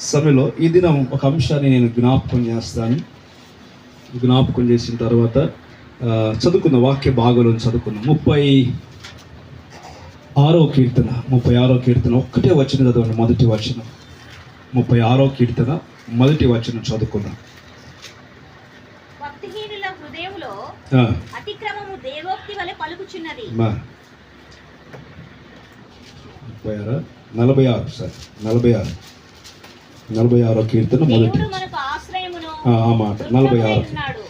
సమయంలో ఈ దినం ఒక అంశాన్ని నేను జ్ఞాపకం చేస్తాను. జ్ఞాపకం చేసిన తర్వాత చదువుకున్న వాక్య భాగంలో చదువుకున్నాం. 36వ కీర్తన ఒక్కటే వచనం చదవండి. మొదటి వచనం 36వ కీర్తన మొదటి వచనం చదువుకుందాం. భక్తిహీనుల హృదయములో అతిక్రమము దేవోక్తి వలె పలుకుచున్నది. 46వ కీర్తన మొదటి మాట 46.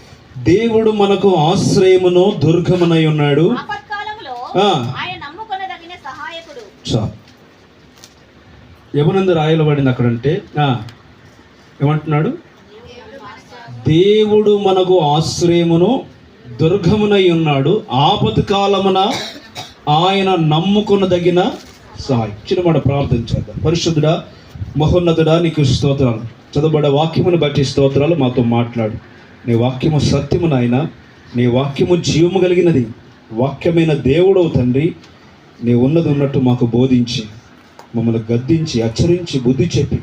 దేవుడు మనకు ఆశ్రయమును దుర్గమునై ఉన్నాడు. యవనందు రాయలబడింది అక్కడంటే ఏమంటున్నాడు? దేవుడు మనకు ఆశ్రయమును దుర్గమునై ఉన్నాడు, ఆపద కాలమున ఆయన నమ్ముకొనదగిన సహాయం. చిన్నమాట ప్రార్థన చేద్దాం. పరిశుద్ధుడా, మహోన్నతుడా, నీకు స్తోత్రాలు. చదవబడే వాక్యమును బట్టి స్తోత్రాలు. మాతో మాట్లాడు. నీ వాక్యము సత్యము నాయన, నీ వాక్యము జీవము కలిగినది. వాక్యమైన దేవుడవు తండ్రి, నీ ఉన్నది ఉన్నట్టు మాకు బోధించి, మమ్మల్ని గద్దించి, హెచ్చరించి, బుద్ధి చెప్పి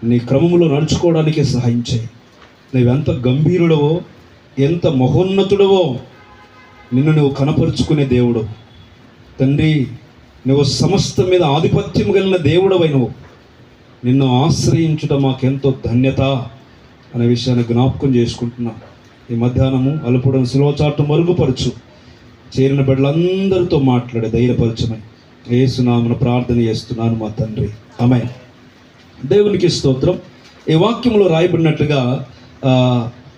నీ క్రమములో నడుచుకోవడానికి సహాయం చేయి. నువ్వెంత గంభీరుడవో, ఎంత మహోన్నతుడవో నిన్ను నువ్వు కనపరుచుకునే దేవుడు తండ్రి. నువ్వు సమస్తం మీద ఆధిపత్యం కలిగిన దేవుడవై నిన్ను ఆశ్రయించుట మాకెంతో ధన్యత అనే విషయాన్ని జ్ఞాపకం చేసుకుంటున్నాం. ఈ మధ్యాహ్నము అలుపుడం సులువచాటు మరుగుపరచు, చేరిన బిడ్డలందరితో మాట్లాడే ధైర్యపరచమని యేసునామమున ప్రార్థన చేస్తున్నాను మా తండ్రి, ఆమేన్. దేవునికి స్తోత్రం. ఈ వాక్యంలో రాయబడినట్లుగా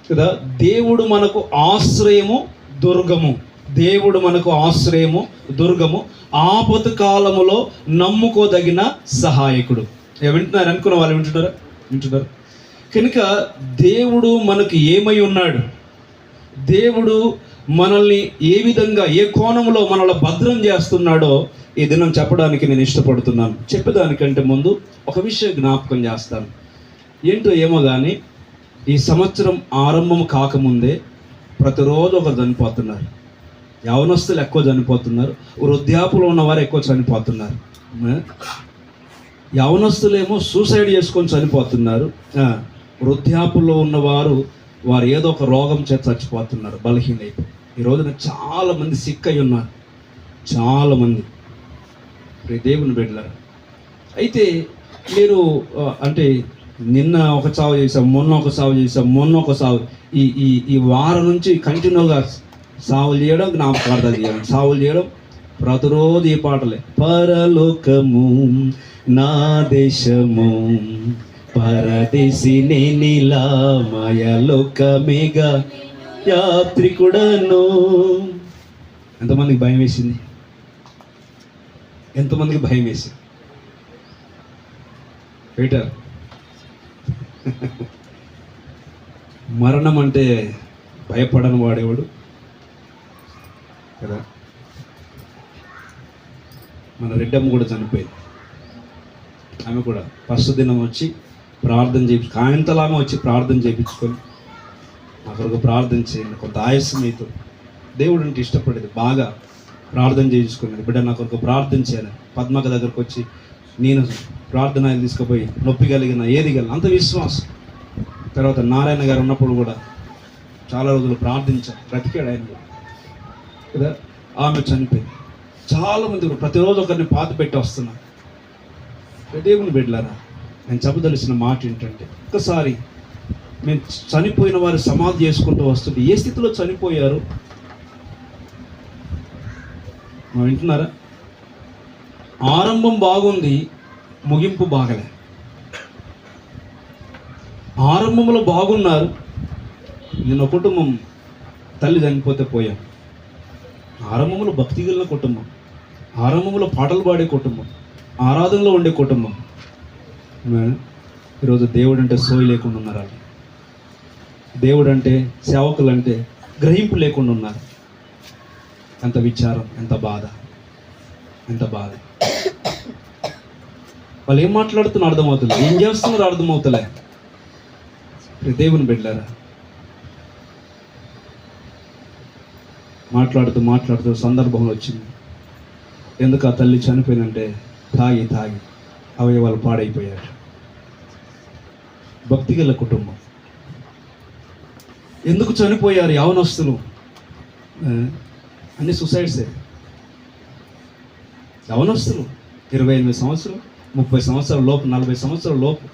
కదా, దేవుడు మనకు ఆశ్రయము దుర్గము. దేవుడు మనకు ఆశ్రయము దుర్గము, ఆపద కాలములో నమ్ముకోదగిన సహాయకుడు. వింటున్నారు అనుకున్న వాళ్ళు వింటున్నారు. కనుక దేవుడు మనకు ఏమై ఉన్నాడు, దేవుడు మనల్ని ఏ విధంగా ఏ కోణంలో మనల్ని భద్రం చేస్తున్నాడో ఈ దినం చెప్పడానికి నేను ఇష్టపడుతున్నాను. చెప్పేదానికంటే ముందు ఒక విషయం జ్ఞాపకం చేస్తాను. ఏంటో ఏమో కానీ ఈ సంవత్సరం ఆరంభం కాకముందే ప్రతిరోజు ఒకరు చనిపోతున్నారు. యవనస్తులు ఎక్కువ చనిపోతున్నారు, వృద్ధాపులో ఉన్నవారు ఎక్కువ చనిపోతున్నారు. యవనస్తులేమో సూసైడ్ చేసుకొని చనిపోతున్నారు. వృద్ధాపుల్లో ఉన్నవారు ఏదో ఒక రోగం చేత చచ్చిపోతున్నారు, బలహీనైపోయి. ఈ రోజున చాలామంది సిక్ అయి ఉన్నారు, చాలామంది దేవుని బిడ్డలారా. అయితే మీరు అంటే నిన్న ఒక సావు చేసాం, మొన్న ఒక సావు, ఈ వారం నుంచి కంటిన్యూగా సావులు చేయడం, జ్ఞాపకార్థాలు చేయడం, సావులు చేయడం. ప్రతిరోజు ఈ పాటలే. పరలోకము నా దేశము, పరదేశి నేనిలా మాయలోకమేగా యాత్రికుడను. ఎంతమందికి భయం వేసింది? ఎంతమందికి భయం వేసింది? పీటర్, మరణం అంటే భయపడని వాడేవాడు కదా. మన రెడ్డమ్మ కూడా చనిపోయింది. ఆమె కూడా ఫస్ట్ దినం వచ్చి ప్రార్థన చేయించు, కాయంతలాగా వచ్చి ప్రార్థన చేయించుకొని నా కొరకు ప్రార్థన చేయండి, కొంత ఆయుస్సు మీతో. దేవుడు అంటే ఇష్టపడేది, బాగా ప్రార్థన చేయించుకున్నాడు. బిడ్డ నా కొరకు ప్రార్థన చేయాలి. పద్మక దగ్గరకు వచ్చి నేను ప్రార్థన తీసుకుపోయి నొప్పి కలిగిన ఏది కలిగిన అంత విశ్వాసం. తర్వాత నారాయణ గారు ఉన్నప్పుడు కూడా చాలా రోజులు ప్రార్థించారు, బ్రతికాడు ఆయన కదా. ఆమె చనిపోయింది. చాలామంది ప్రతిరోజు ఒకరిని పాత పెట్టి వస్తున్నారు. దేవుని బిడ్డలారా, నేను చెప్పదలిసిన మాట ఏంటంటే, ఒక్కసారి మేము చనిపోయిన వారు సమాధి చేసుకుంటూ వస్తుంటే ఏ స్థితిలో చనిపోయారు వింటున్నారా? ఆరంభం బాగుంది, ముగింపు బాగలే. ఆరంభంలో బాగున్నారు. నిన్న కుటుంబం తల్లి చనిపోతే పోయాం. ఆరంభంలో భక్తి కలిగిన కుటుంబం, ఆరంభంలో పాటలు పాడే కుటుంబం, ఆరాధనలో ఉండే కుటుంబం. ఈరోజు దేవుడు అంటే సోయి లేకుండా ఉన్నారు. వాళ్ళు దేవుడు అంటే, సేవకులు అంటే గ్రహింపు లేకుండా ఉన్నారు. ఎంత విచారం, ఎంత బాధ. వాళ్ళు ఏం మాట్లాడుతున్నారు అర్థమవుతుంది, ఏం చేస్తున్నారు అర్థమవుతలే. దేవుని బిడ్డలారా, మాట్లాడుతూ సందర్భంలో వచ్చింది. ఎందుకు ఆ తల్లి చనిపోయినంటే తాగి అవయవాలు పాడైపోయాడు. భక్తి గల కుటుంబం. ఎందుకు చనిపోయారు యవనస్తులు? అన్ని సుసైడ్సే. యవనస్తులు 28 సంవత్సరాలు, 30 సంవత్సరాల లోపు, 40 సంవత్సరాల లోపు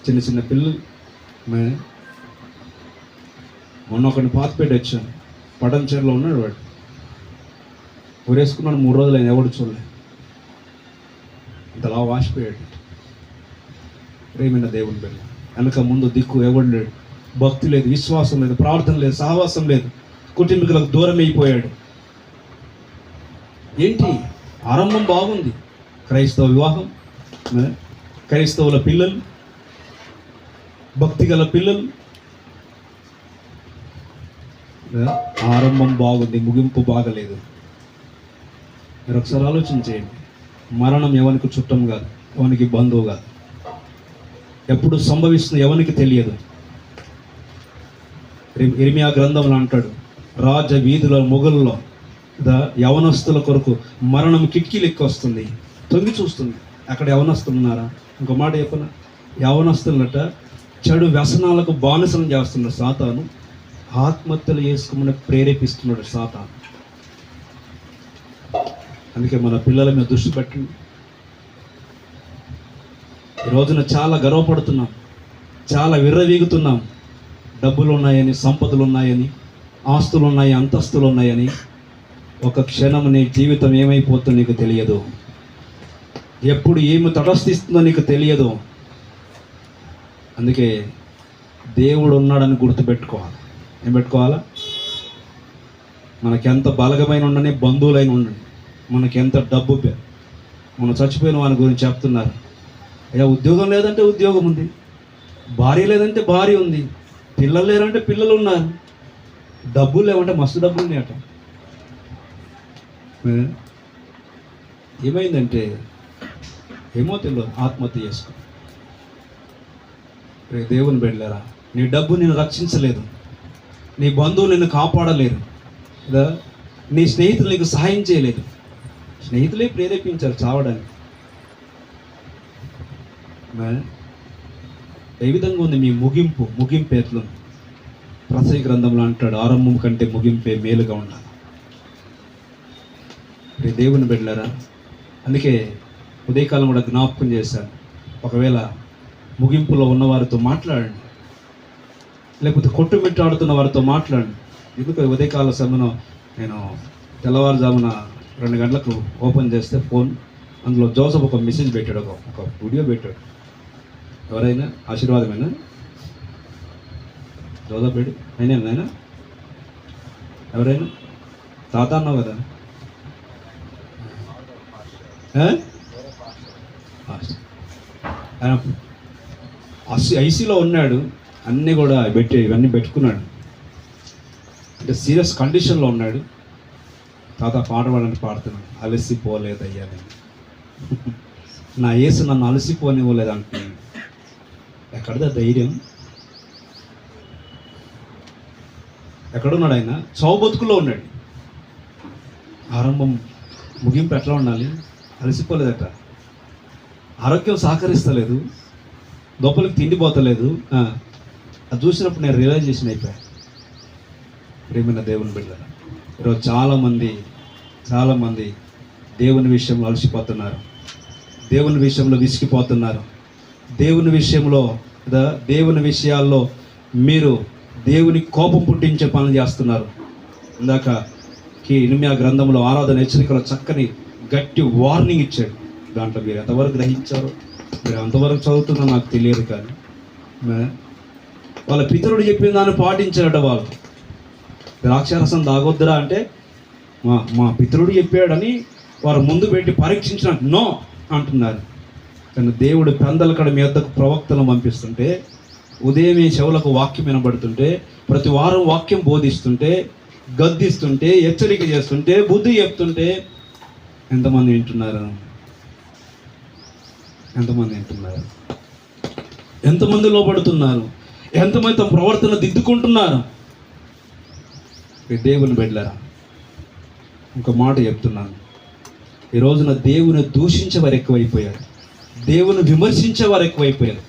చిన్న చిన్న పిల్లలు. మొన్న ఒకరిని పాతిపెట్టి వచ్చాను, పటం చీరలో ఉన్నాడు వాడు. ఊరేసుకున్నాడు, 3 రోజులు ఆయన ఎవడు చూడలే, ఇంతలా వాసిపోయాడు. ప్రేమైన దేవుని బిడ్డ, వెనక ముందు దిక్కు ఎవడు లేడు, భక్తి లేదు, విశ్వాసం లేదు, ప్రార్థన లేదు, సహవాసం లేదు, కుటుంబీకులకు దూరం అయిపోయాడు. ఏంటి ఆరంభం బాగుంది, క్రైస్తవ వివాహం, క్రైస్తవుల పిల్లలు, భక్తి గల పిల్లలు, ఆరంభం బాగుంది, ముగింపు బాగలేదు. మీరు ఒకసారి ఆలోచన చేయండి. మరణం ఎవరికి చుట్టం కాదు, ఎవరికి బంధువు కాదు, ఎప్పుడు సంభవిస్తుందో ఎవరికి తెలియదు. ఇర్మియా గ్రంథంలో అంటాడు, రాజ వీధుల మొగల్లో యవనస్తుల కొరకు మరణం కిటికీలు ఎక్కి వస్తుంది, తొంగి చూస్తుంది. అక్కడ యవనస్తులు ఉన్నారా? ఇంకో మాట చెప్పన, యవనస్తులట చెడు వ్యసనాలకు బానిసనం చేస్తున్నాడు సాతాను, ఆత్మహత్యలు చేసుకోమని ప్రేరేపిస్తున్నాడు సాతాను. అందుకే మన పిల్లల మీద దృష్టి పెట్టండి. ఈ రోజున చాలా గర్వపడుతున్నాం, చాలా విర్రవీగుతున్నాం. డబ్బులు ఉన్నాయని, సంపదలు ఉన్నాయని, ఆస్తులు ఉన్నాయి, అంతస్తులు ఉన్నాయని. ఒక క్షణం నీ జీవితం ఏమైపోతుందో నీకు తెలియదు, ఎప్పుడు ఏమి తటస్థిస్తుందో నీకు తెలియదు. అందుకే దేవుడు ఉన్నాడని గుర్తుపెట్టుకోవాలి. ఏం పెట్టుకోవాలా? మనకెంత బలగమైన ఉండని, బంధువులైన ఉండండి, మనకెంత డబ్బు, మనం చచ్చిపోయిన వాని గురించి చెప్తున్నారు. అయ్యా ఉద్యోగం లేదంటే ఉద్యోగం ఉంది, భార్య లేదంటే భార్య ఉంది, పిల్లలు లేరంటే పిల్లలు ఉన్నారు, డబ్బులు లేవంటే మస్తు డబ్బులు ఉన్నాయట. ఏమైందంటే ఏమో తెలియదు, ఆత్మహత్య చేసుకో. దేవుని బిడ్డలారా, నీ డబ్బు నిన్ను రక్షించలేదు, నీ బంధువులు నిన్ను కాపాడలేరు, నీ స్నేహితులు నీకు సహాయం చేయలేదు. స్నేహితులే ప్రేరేపించారు చావడానికి. ఏ విధంగా ఉంది మీ ముగింపు ఎట్లు? ప్రసంగి గ్రంథంలో అంటాడు, ఆరంభం కంటే ముగింపే మేలుగా ఉండాలి. దేవుని బిడ్డలారా, అందుకే ఉదయకాలం కూడా జ్ఞాపకం చేశాను, ఒకవేళ ముగింపులో ఉన్నవారితో మాట్లాడండి, లేకపోతే కొట్టుమిట్టాడుతున్న వారితో మాట్లాడండి. ఎందుకు ఉదయకాల సమయంలో నేను తెల్లవారుజామున 2 గంటలకు ఓపెన్ చేస్తే ఫోన్, అందులో జోసఫ్ ఒక మెసేజ్ పెట్టాడు, ఒక వీడియో పెట్టాడు. ఎవరైనా ఆశీర్వాదమైనా జోసఫ్ పెట్టి అయినా ఎవరైనా తాత అన్నావు కదా, ఆయన ఐసీలో ఉన్నాడు, అన్నీ కూడా ఇవన్నీ పెట్టుకున్నాడు, అంటే సీరియస్ కండిషన్లో ఉన్నాడు. తాత పాట పాడని పాడుతున్నాడు, అలసిపోలేదయ్యా నేను, నా యేసు నన్ను అలసిపోనివ్వలేదు అంటున్నాను. ఎక్కడదా ధైర్యం? ఎక్కడున్నాడు ఆయన? చావు బతుకులో ఉన్నాడు. ఆరంభం ముగింపు ఎట్లా ఉండాలి? అలసిపోలేదట, ఆరోగ్యం సహకరిస్తలేదు, లోపలికి తిండి పోతలేదు. అది చూసినప్పుడు నేను రియలైజేషన్ అయిపోయాను. ప్రేమైన దేవుని బిడ్డలారా, ఈరోజు చాలామంది దేవుని విషయంలో అలసిపోతున్నారు, దేవుని విషయంలో విసిగిపోతున్నారు, దేవుని విషయాల్లో మీరు దేవుని కోపం పుట్టించే పనులు చేస్తున్నారు. ఇందాక ఇర్మియా గ్రంథంలో ఆరాధన హెచ్చరికలో చక్కని గట్టి వార్నింగ్ ఇచ్చాడు. దాంట్లో మీరు ఎంతవరకు గ్రహించారో, మీరు అంతవరకు చదువుతుందో నాకు తెలియదు, కానీ వాళ్ళ పితరుడు చెప్పిన దాన్ని పాటించారట. వాళ్ళు ద్రాక్షారసం తాగొద్దురా అంటే మా పితరుడు చెప్పాడని వారు ముందు పెట్టి పరీక్షించిన నో అంటున్నారు. కానీ దేవుడు పెందలకడ మీ వద్దకు ప్రవక్తలను పంపిస్తుంటే, ఉదయమే చెవులకు వాక్యం వినబడుతుంటే, ప్రతి వారం వాక్యం బోధిస్తుంటే, గద్దిస్తుంటే, హెచ్చరిక చేస్తుంటే, బుద్ధి చెప్తుంటే ఎంతమంది వింటున్నారు? ఎంతమంది లోబడుతున్నారు? ఎంతమంది తమ ప్రవర్తన దిద్దుకుంటున్నారు? దేవుని బిడ్డలారా, ఇంకో మాట చెప్తున్నాను, ఈ రోజున దేవుని దూషించేవారు ఎక్కువైపోయారు, దేవుని విమర్శించేవారు ఎక్కువైపోయారు,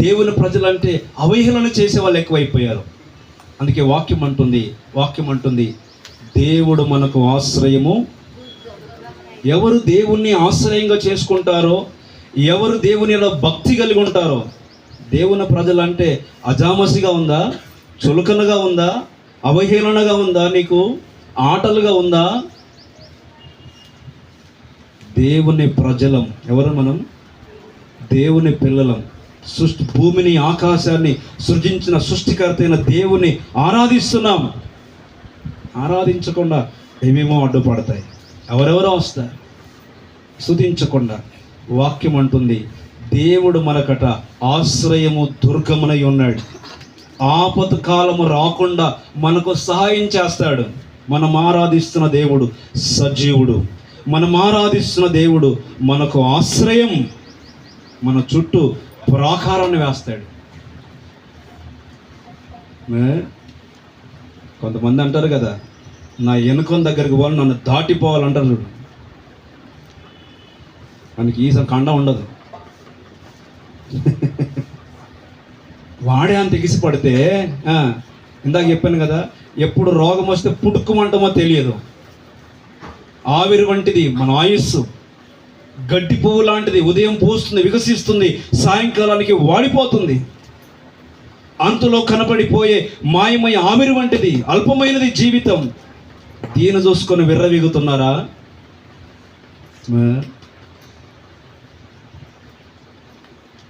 దేవుని ప్రజలంటే అవహేళన చేసే వాళ్ళు ఎక్కువైపోయారు. అందుకే వాక్యం అంటుంది దేవుడు మనకు ఆశ్రయము. ఎవరు దేవుణ్ణి ఆశ్రయంగా చేసుకుంటారో, ఎవరు దేవునిలో భక్తి కలిగి ఉంటారో, దేవుని ప్రజలంటే అజామసిగా ఉందా, చులకనగా ఉందా, అవహేళనగా ఉందా, నీకు ఆటలుగా ఉందా? దేవుని ప్రజలం. ఎవరు మనం? దేవుని పిల్లలం. భూమిని ఆకాశాన్ని సృజించిన సృష్టికర్త అయిన దేవుని ఆరాధిస్తున్నాం. ఆరాధించకుండా ఏమేమో అడ్డుపడతాయి, ఎవరెవరో వస్తారు. స్తుతించకుండా వాక్యం అంటుంది దేవుడు మనకట ఆశ్రయము దుర్గమునై ఉన్నాడు. ఆపద కాలము రాకుండా మనకు సహాయం చేస్తాడు. మనం ఆరాధిస్తున్న దేవుడు సజీవుడు. మనం ఆరాధిస్తున్న దేవుడు మనకు ఆశ్రయం. మన చుట్టూ ప్రాకారాన్ని వేస్తాడు. కొంతమంది అంటారు కదా, నా వెనుకం దగ్గరికి పోవాలి, నన్ను దాటిపోవాలంటారు. మనకి ఈ కండ ఉండదు. వాడే అంత ఎగిసి పడితే, ఇందాక చెప్పాను కదా, ఎప్పుడు రోగం వస్తే పుట్టుకుమంటామో తెలియదు. ఆవిరి వంటిది మన ఆయుస్సు. గడ్డి పువ్వు లాంటిది, ఉదయం పూస్తుంది, వికసిస్తుంది, సాయంకాలానికి వాడిపోతుంది. అంతులో కనపడిపోయే మాయమయ ఆవిరి వంటిది, అల్పమైనది జీవితం. దీని చూసుకొని విర్రవీగుతున్నారా?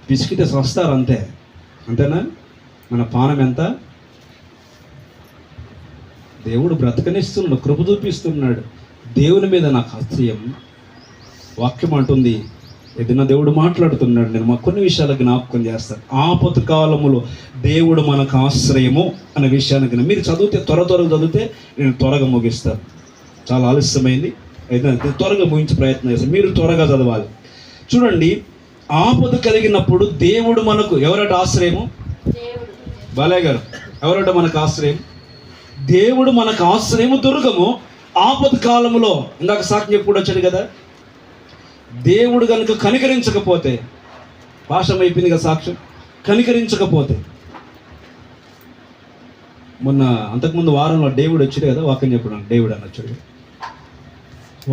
పిసికితే వస్తారు అంతేనా? మన పానం ఎంత? దేవుడు బ్రతకనిస్తున్నాడు, కృప చూపిస్తున్నాడు. దేవుని మీద నాకు ఆశ్రయం. వాక్యం అంటుంది, ఏదైనా దేవుడు మాట్లాడుతున్నాడు. నేను కొన్ని విషయాలు జ్ఞాపకం చేస్తాను. ఆపద కాలములో దేవుడు మనకు ఆశ్రయము అనే విషయాన్ని మీరు చదివితే త్వరగా చదివితే నేను త్వరగా ముగిస్తాను. చాలా ఆలస్యమైంది, అయితే త్వరగా ముగించే ప్రయత్నం చేస్తాను. మీరు త్వరగా చదవాలి. చూడండి, ఆపద కలిగినప్పుడు దేవుడు మనకు ఎవరట ఆశ్రయము? బాలయ్య గారు, ఎవరట మనకు ఆశ్రయం? దేవుడు మనకు ఆశ్రయము, దుర్గము. ఆపద కాలములో ఇందాక సాక్ష్యం చెప్పుడు వచ్చాడు కదా, దేవుడు కనుక కనికరించకపోతే, భాషం అయిపోయింది కదా సాక్ష్యం, కనికరించకపోతే. మొన్న అంతకుముందు వారంలో డేవిడ్ వచ్చాడు కదా, వాక్యం చెప్పడానికి డేవిడ్ అని వచ్చాడు.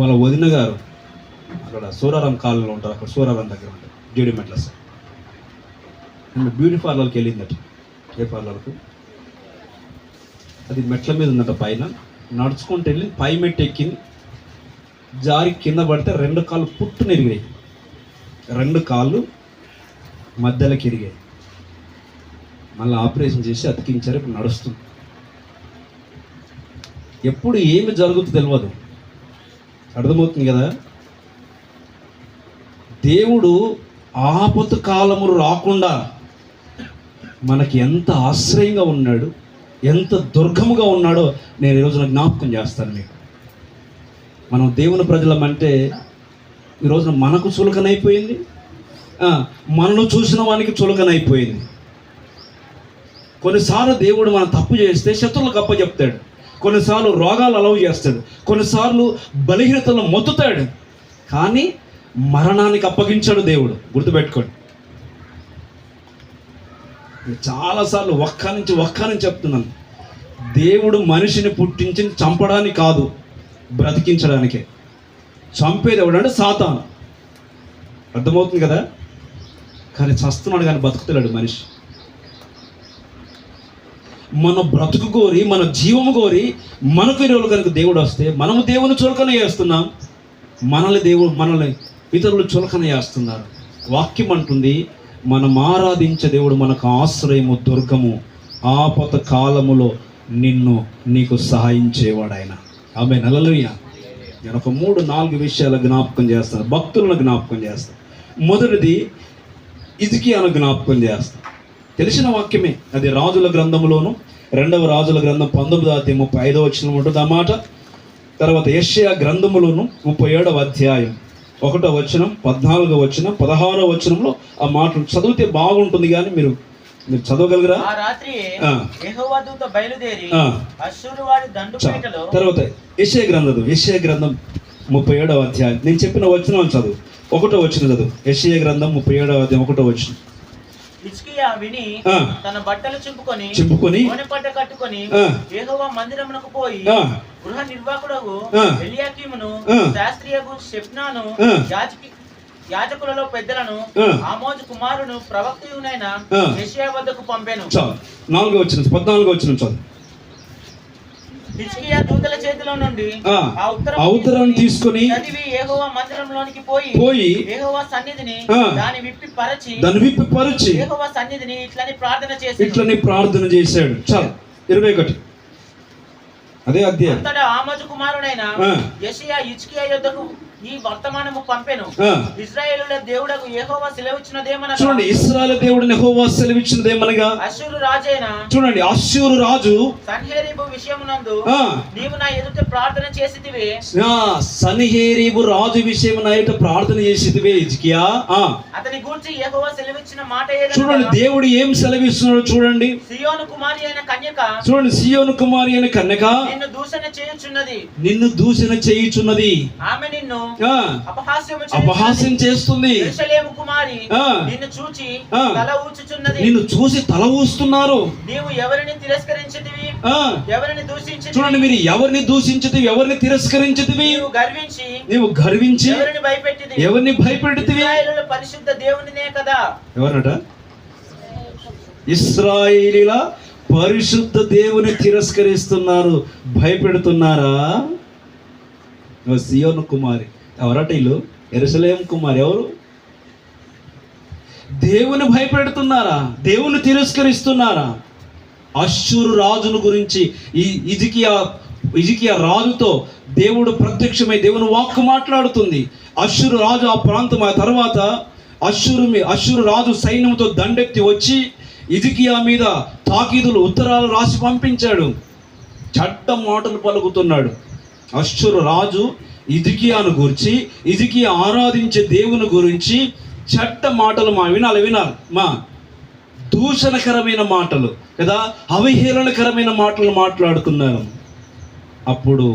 వాళ్ళ వదిన గారు అక్కడ సూరారం కాలంలో ఉంటారు, అక్కడ సూరారం దగ్గర ఉంటారు, జేడి మెట్ల సార్. బ్యూటీ పార్లర్కి వెళ్ళిందట. ఏ పార్లర్కు? అది మెట్ల మీద ఉందట. పైన నడుచుకుంటూ వెళ్ళి పై మెట్టు ఎక్కింది, జారి కింద పడితే 2 కాళ్ళు పుట్టున ఇరిగాయి. 2 కాళ్ళు మధ్యలోకి ఇరిగాయి. మళ్ళీ ఆపరేషన్ చేసి అతికించారు. ఇప్పుడు నడుస్తుంది. ఎప్పుడు ఏమి జరుగుతుందో తెలియదు. అర్థమవుతుంది కదా? దేవుడు ఆపద కాలము రాకుండా మనకి ఎంత ఆశ్రయంగా ఉన్నాడు, ఎంత దుర్గముగా ఉన్నాడో నేను ఈరోజున జ్ఞాపకం చేస్తాను మీకు. మనం దేవుని ప్రజలమంటే ఈరోజున మనకు చులకనైపోయింది, మనను చూసిన వానికి చులకనైపోయింది. కొన్నిసార్లు దేవుడు మనం తప్పు చేస్తే శత్రువులకు అప్పచెప్తాడు, కొన్నిసార్లు రోగాలు అలవ్ చేస్తాడు, కొన్నిసార్లు బలహీనతలను మొత్తుతాడు, కానీ మరణానికి అప్పగించాడు దేవుడు. గుర్తుపెట్టుకోండి. చాలాసార్లు ఒక్క నుంచి చెప్తున్నాను. దేవుడు మనిషిని పుట్టించి చంపడానికి కాదు, బ్రతికించడానికే. చంపేది ఎవడంటే సాతాను. అర్థమవుతుంది కదా? కానీ చస్తున్నాడు కానీ బతుకుతున్నాడు మనిషి. మన బ్రతుకు కోరి, మన జీవము కోరి మనకు ఇరువులు కనుక దేవుడు వస్తే మనము దేవుని చులకన చేస్తున్నాం, మనల్ని ఇతరులు చులకన చేస్తున్నారు. వాక్యం అంటుంది, మనం ఆరాధించే దేవుడు మనకు ఆశ్రయము, దుర్గము. ఆపద కాలములో నీకు సహాయించేవాడు ఆయన. ఆమేన్, హల్లెలూయా. నేను ఒక 3-4 విషయాలు జ్ఞాపకం చేస్తాను, భక్తులను జ్ఞాపకం చేస్తాను. మొదటిది హిజ్కియాను జ్ఞాపకం చేస్తాను. తెలిసిన వాక్యమే, అది రాజుల గ్రంథంలోను 2వ రాజుల గ్రంథం 19:35 వచనం ఉంటుంది ఆ మాట. తర్వాత యెషయా గ్రంథములోను 37వ అధ్యాయం 1వ వచనం, 14వ వచనం, 16వ వచనంలో ఆ మాటలు చదివితే బాగుంటుంది. కానీ మీరు చదవగలరా? ఆ రాత్రి యెహోవా దూత బయలుదేరి అష్షూరు వారి దండుపేటలో. తర్వాత యెషయా గ్రంథం 37వ అధ్యాయం నేను చెప్పిన వచనం చదువు. 1వ వచనం చదువు. యెషయా గ్రంథం 37వ అధ్యాయం 1వ వచనం. హిజ్కియా విని ఆ. తన బట్టలు చింపుకొని గోనెపట్ట కట్టుకొని ఆ. యెహోవా మందిరమునకు పోయి ఆ. గృహ నిర్వాహకుడగు ఆ. ఎలియాకీమును ఆ. శాస్త్రియగు షెఫ్నాను ఆ. యాజకులలో పెద్దలను ఆ. ఆమోజు కుమారును ప్రవక్తయునైన ఆ. యెషయా వద్దకు పంపెను. చాలు 14 వచ్చిన చాలు. హిజ్కియా దూతల చేతిలో నుండి ఆ ఉత్తరం తీసుకొని చదివి యెహోవా మందిరంలోనికి పోయి యెహోవా సన్నిధిని ఆ. దాన్ని విప్పి పరిచి యెహోవా సన్నిధిని ఇట్లని ప్రార్థన చేశాడు. చాలు 21 అదే అధ్యాయం. అంతటా ఆమోజు కుమారుడైన ఆ. యెషయా హిజ్కియా యొద్దకు ఈ వర్తమానము పంపెను. ఆ. ఇశ్రాయేలుల దేవుడకు యెహోవా సెలవిచ్చినదేమనగా, చూడండి, ఇశ్రాయేలు దేవుడు యెహోవా సెలవిచ్చినదేమనగా, అష్షూరు రాజైన చూడండి అష్షూరు రాజు సన్హెరీబు విషయమునందు ఆ. నీవు నా ఎదుట ప్రార్థన చేసితివే. సన్హెరీబు రాజు విషయం నా ఎదుట ప్రార్థన చేసితివే హిజ్కియా. అతని గూర్చి యెహోవా సెలవిచ్చిన మాట చూడండి, దేవుడు ఏం సెలవిస్తున్నాడు చూడండి. సియోను కుమారి అయిన కన్యక, చూడండి, సియోను కుమారి అయిన కన్యక నిన్ను దూషణ చేయుచున్నది. ఆమె నిన్ను అపహాస్యం చేస్తుంది. యెరూషలేము కుమారి నిన్ను చూచి తల ఊచుచున్నది. నిన్ను చూసి తల ఊస్తున్నారు. నీవు ఎవరిని తిరస్కరించితివి, ఎవరిని దూషించితివి. చూడండి, మీరు ఎవరిని దూషించితివి, ఎవరిని తిరస్కరించితివి. నీవు గర్వించి ఎవరిని భయపెడితివి. ఇశ్రాయేలుల పరిశుద్ధ దేవునినే కదా. ఎవరట? ఇశ్రాయేలీల పరిశుద్ధ దేవుని తిరస్కరిస్తున్నారు, భయపెడుతున్నారా? సియోను కుమారి ఎవరట? వీళ్ళు యెరూషలేము కుమారి. ఎవరు? దేవుని భయపెడుతున్నారా? దేవుని తిరస్కరిస్తున్నారా? అష్షూరు రాజును గురించి ఈ హిజ్కియా రాజుతో దేవుడు ప్రత్యక్షమై దేవుని వాక్కు మాట్లాడుతుంది. అష్షూరు రాజు ఆ ప్రాంతం, ఆ తర్వాత అష్షూరు రాజు సైన్యంతో దండెత్తి వచ్చి హిజ్కియా మీద తాకీదులు ఉత్తరాలు రాసి పంపించాడు. చట్ట మాటలు పలుకుతున్నాడు. అష్షూరు రాజు హిజ్కియాను గురించి, హిజ్కియా ఆరాధించే దేవుని గురించి చట్ట మాటలు వినాలి మా దూషణకరమైన మాటలు కదా, అవహేళనకరమైన మాటలు మాట్లాడుతున్నారు. అప్పుడు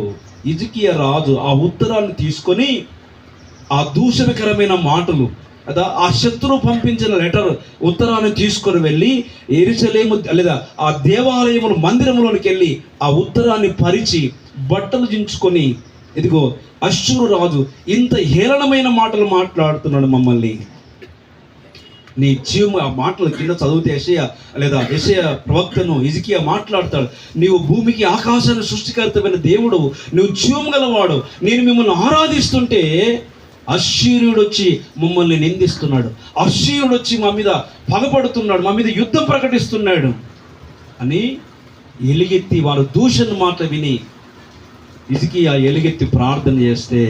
హిజ్కియా రాజు ఆ ఉత్తరాన్ని తీసుకొని ఆ దూషణకరమైన మాటలు కదా, ఆ శత్రువు పంపించిన ఉత్తరాన్ని తీసుకొని వెళ్ళి యెరూషలేము లేదా ఆ దేవాలయముల మందిరంలోనికి వెళ్ళి ఆ ఉత్తరాన్ని పరిచి బట్టలు దించుకొని, ఇదిగో అష్షూరు రాజు ఇంత హేళనమైన మాటలు మాట్లాడుతున్నాడు మమ్మల్ని. నీ జీవము ఆ మాటలు కింద చదివితే యెషయా ప్రవక్తను హిజ్కియా మాట్లాడతాడు. నీవు భూమికి ఆకాశాన్ని సృష్టికర్తమైన దేవుడు, నువ్వు జీవం గలవాడు, నేను మిమ్మల్ని ఆరాధిస్తుంటే అష్షూరుడు వచ్చి మమ్మల్ని నిందిస్తున్నాడు, అష్షూరుడు వచ్చి మా మీద పగపడుతున్నాడు, మా మీద యుద్ధం ప్రకటిస్తున్నాడు అని ఎలుగెత్తి వారు దూషణ మాట విని హిజ్కియా ఎలుగెత్తి ప్రార్థన చేస్తే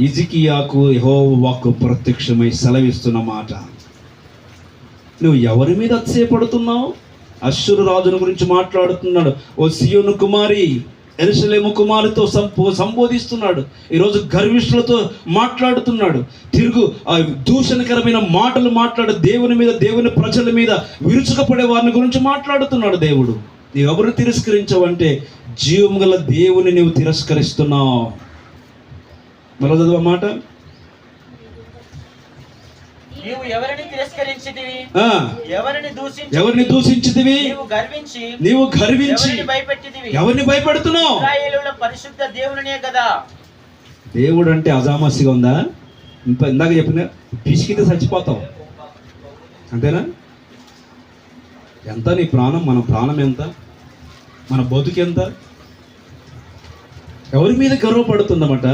హిజ్కియాకు యెహోవా వాక్కు ప్రత్యక్షమై సెలవిస్తున్న మాట, నువ్వు ఎవరి మీద అతిశయపడుతున్నావు? అష్షూరు రాజును గురించి మాట్లాడుతున్నాడు. ఓ సియోను కుమారి, యెరూషలేము కుమారుతో సంబోధిస్తున్నాడు. ఈరోజు గర్విష్ఠులతో మాట్లాడుతున్నాడు. దూషణకరమైన మాటలు మాట్లాడు దేవుని మీద, దేవుని ప్రజల మీద విరుచుకపడే వారిని గురించి మాట్లాడుతున్నాడు దేవుడు. నీవెవరు తిరస్కరించవంటే జీవం గల దేవుని నీవు తిరస్కరిస్తున్నావు. మరో చదువు మాట, నీవు ఎవరిని తిరస్కరించితివి, ఎవరిని దూషించితివి, నీవు గర్వించి ఎవరిని భయపెడుతున్నావు? ఇశ్రాయేలుల పరిశుద్ధ దేవునినే కదా. దేవుడు అంటే అజామసిగా ఉందా? ఇందాక చెప్పిన పిసికితే చచ్చిపోతావు, అంతేనా? ఎంత నీ ప్రాణం, మన ప్రాణం ఎంత, మన బతుకు ఎంత? ఎవరి మీద గర్వపడుతుందన్నమాట?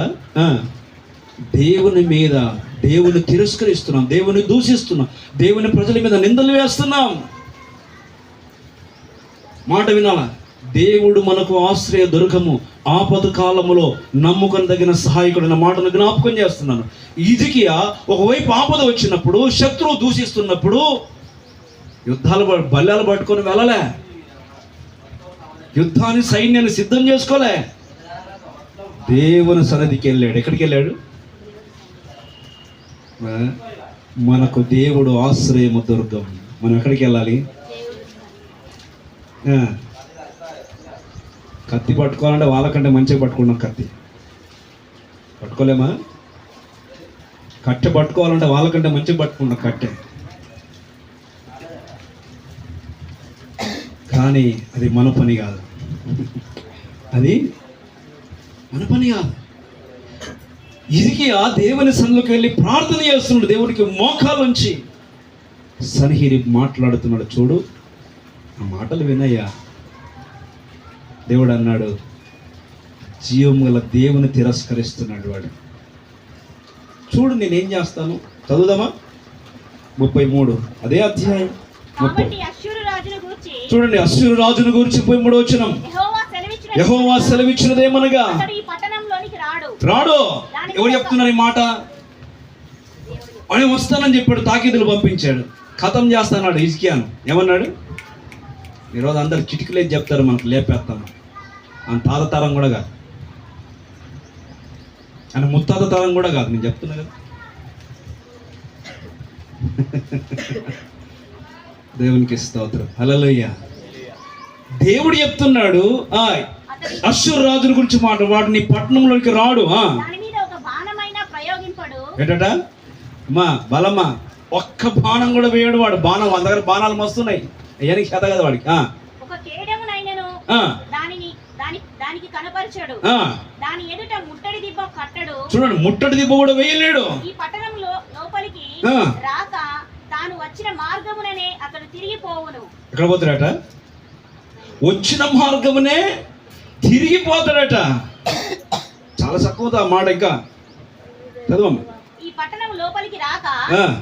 దేవుని మీద. దేవుని తిరస్కరిస్తున్నాం, దేవుని దూషిస్తున్నాం, దేవుని ప్రజల మీద నిందలు వేస్తున్నాం. మాట వినాలా? దేవుడు మనకు ఆశ్రయ దుర్గము, ఆపద కాలములో నమ్ముకొని తగిన సహాయకుడైన మాటను జ్ఞాపకం చేస్తున్నాను. హిజ్కియా ఒకవైపు ఆపద వచ్చినప్పుడు, శత్రువు దూషిస్తున్నప్పుడు బల్యాలు పట్టుకొని వెళ్ళలే, యుద్ధాన్ని సైన్యాన్ని సిద్ధం చేసుకోలే, దేవుని సన్నిధికి వెళ్ళాడు. ఎక్కడికి వెళ్ళాడు? మనకు దేవుడు ఆశ్రయము దుర్గం. మనం ఎక్కడికి వెళ్ళాలి? కత్తి పట్టుకోవాలంటే వాళ్ళకంటే మంచిగా పట్టుకున్నాం. కత్తి పట్టుకోలేమా? కట్టె పట్టుకోవాలంటే వాళ్ళకంటే మంచిగా పట్టుకున్నాం కట్టె. కానీ అది మన పని కాదు, అది మన పని కాదు. హిజ్కియా దేవుని సన్నిధిలోకి వెళ్ళి ప్రార్థన చేస్తున్నాడు, దేవునికి మోకాలు ఉంచి సన్హెరీబు మాట్లాడుతున్నాడు. చూడు ఆ మాటలు వినయ్యా. దేవుడు అన్నాడు, జీవం గల దేవుని తిరస్కరిస్తున్నాడు వాడు. చూడు నేనేం చేస్తాను. చదువుదామా 33 అదే అధ్యాయం. కాబట్టి అష్షూరు రాజును గూర్చి చూడండి, అష్షూరు రాజును గురించి 33 వచనం. యెహోవా సెలవిచ్చినదేమనగా అతడు ఈ పట్టణంలోనికి రాడు. రాడు. ఎవరు చెప్తున్నారు ఈ మాట? వాడు వస్తానని చెప్పాడు, తాకీదులు పంపించాడు, ఖతం చేస్తాన్నాడు హిజ్కియాను. ఏమన్నాడు? ఈరోజు అందరు చిటికలేసి చెప్తారు, మనకు లేపేస్తాను. ఆయన తాత తరం కూడా కాదు, ఆయన ముత్తాత తరం కూడా కాదు. నేను చెప్తున్నా కదా. దేవునికి స్తోత్రం, హల్లెలూయా. దేవుడు చెప్తున్నాడు అష్షూరు రాజుల గురించి మాట, వాడు నీ పట్టణంలోకి రాడు. దాని మీద ఒక బాణమైనా ప్రయోగింపడు. ఏంటట? అమ్మా బలమ్మా, ఒక్క బాణం కూడా వేయడు వాడు. బాణం వాళ్ళ దగ్గర బాణాలు మస్తున్నాయి, అయ్యానికి చేత కదా వాడికి. ఒక కేడమునైనను దానికి కనపరచడు. దాని ఎదుట ముట్టడి దిబ్బ కట్టడు. చూడండి, ముట్టడి దిబ్బ కూడా వేయలేడు. ఈ పట్టణంలో లోపలికి రాక తాను వచ్చిన మార్గముననే అతడు తిరిగిపోవును. ఎక్కడ పోతాడట? వచ్చిన మార్గమునే తిరిగిపోతాడట. చాలా చక్కగా ఆ మాట. ఇంకా చదవమ్మా. ఈ పట్టణం లోపలికి రాక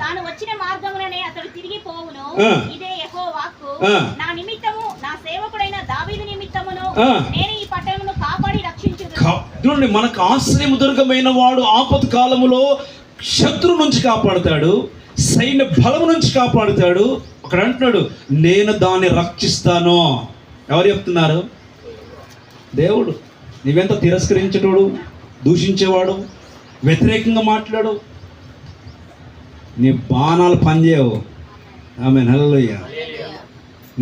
తాను వచ్చిన మార్గముననే అతడు తిరిగిపోవును. ఇదే యెహోవా వాక్కు. నా నిమిత్తము, నా సేవకుడైన దావీదు నిమిత్తమును నేను ఈ పట్టణమును కాపాడి రక్షించుదును. చూడండి, మనకు ఆశ్రయం దుర్గమైన వాడు ఆపత్ కాలములో శత్రు నుంచి కాపాడుతాడు, సైన్య బలము నుంచి కాపాడుతాడు. అక్కడ అంటున్నాడు, నేను దాన్ని రక్షిస్తాను. ఎవరు చెప్తున్నారు? దేవుడు. నీవెంత తిరస్కరించేవాడు, దూషించేవాడు, వ్యతిరేకంగా మాట్లాడు, నీ బాణాలు పనిచేయవు. ఆమేన్, హల్లెలూయా.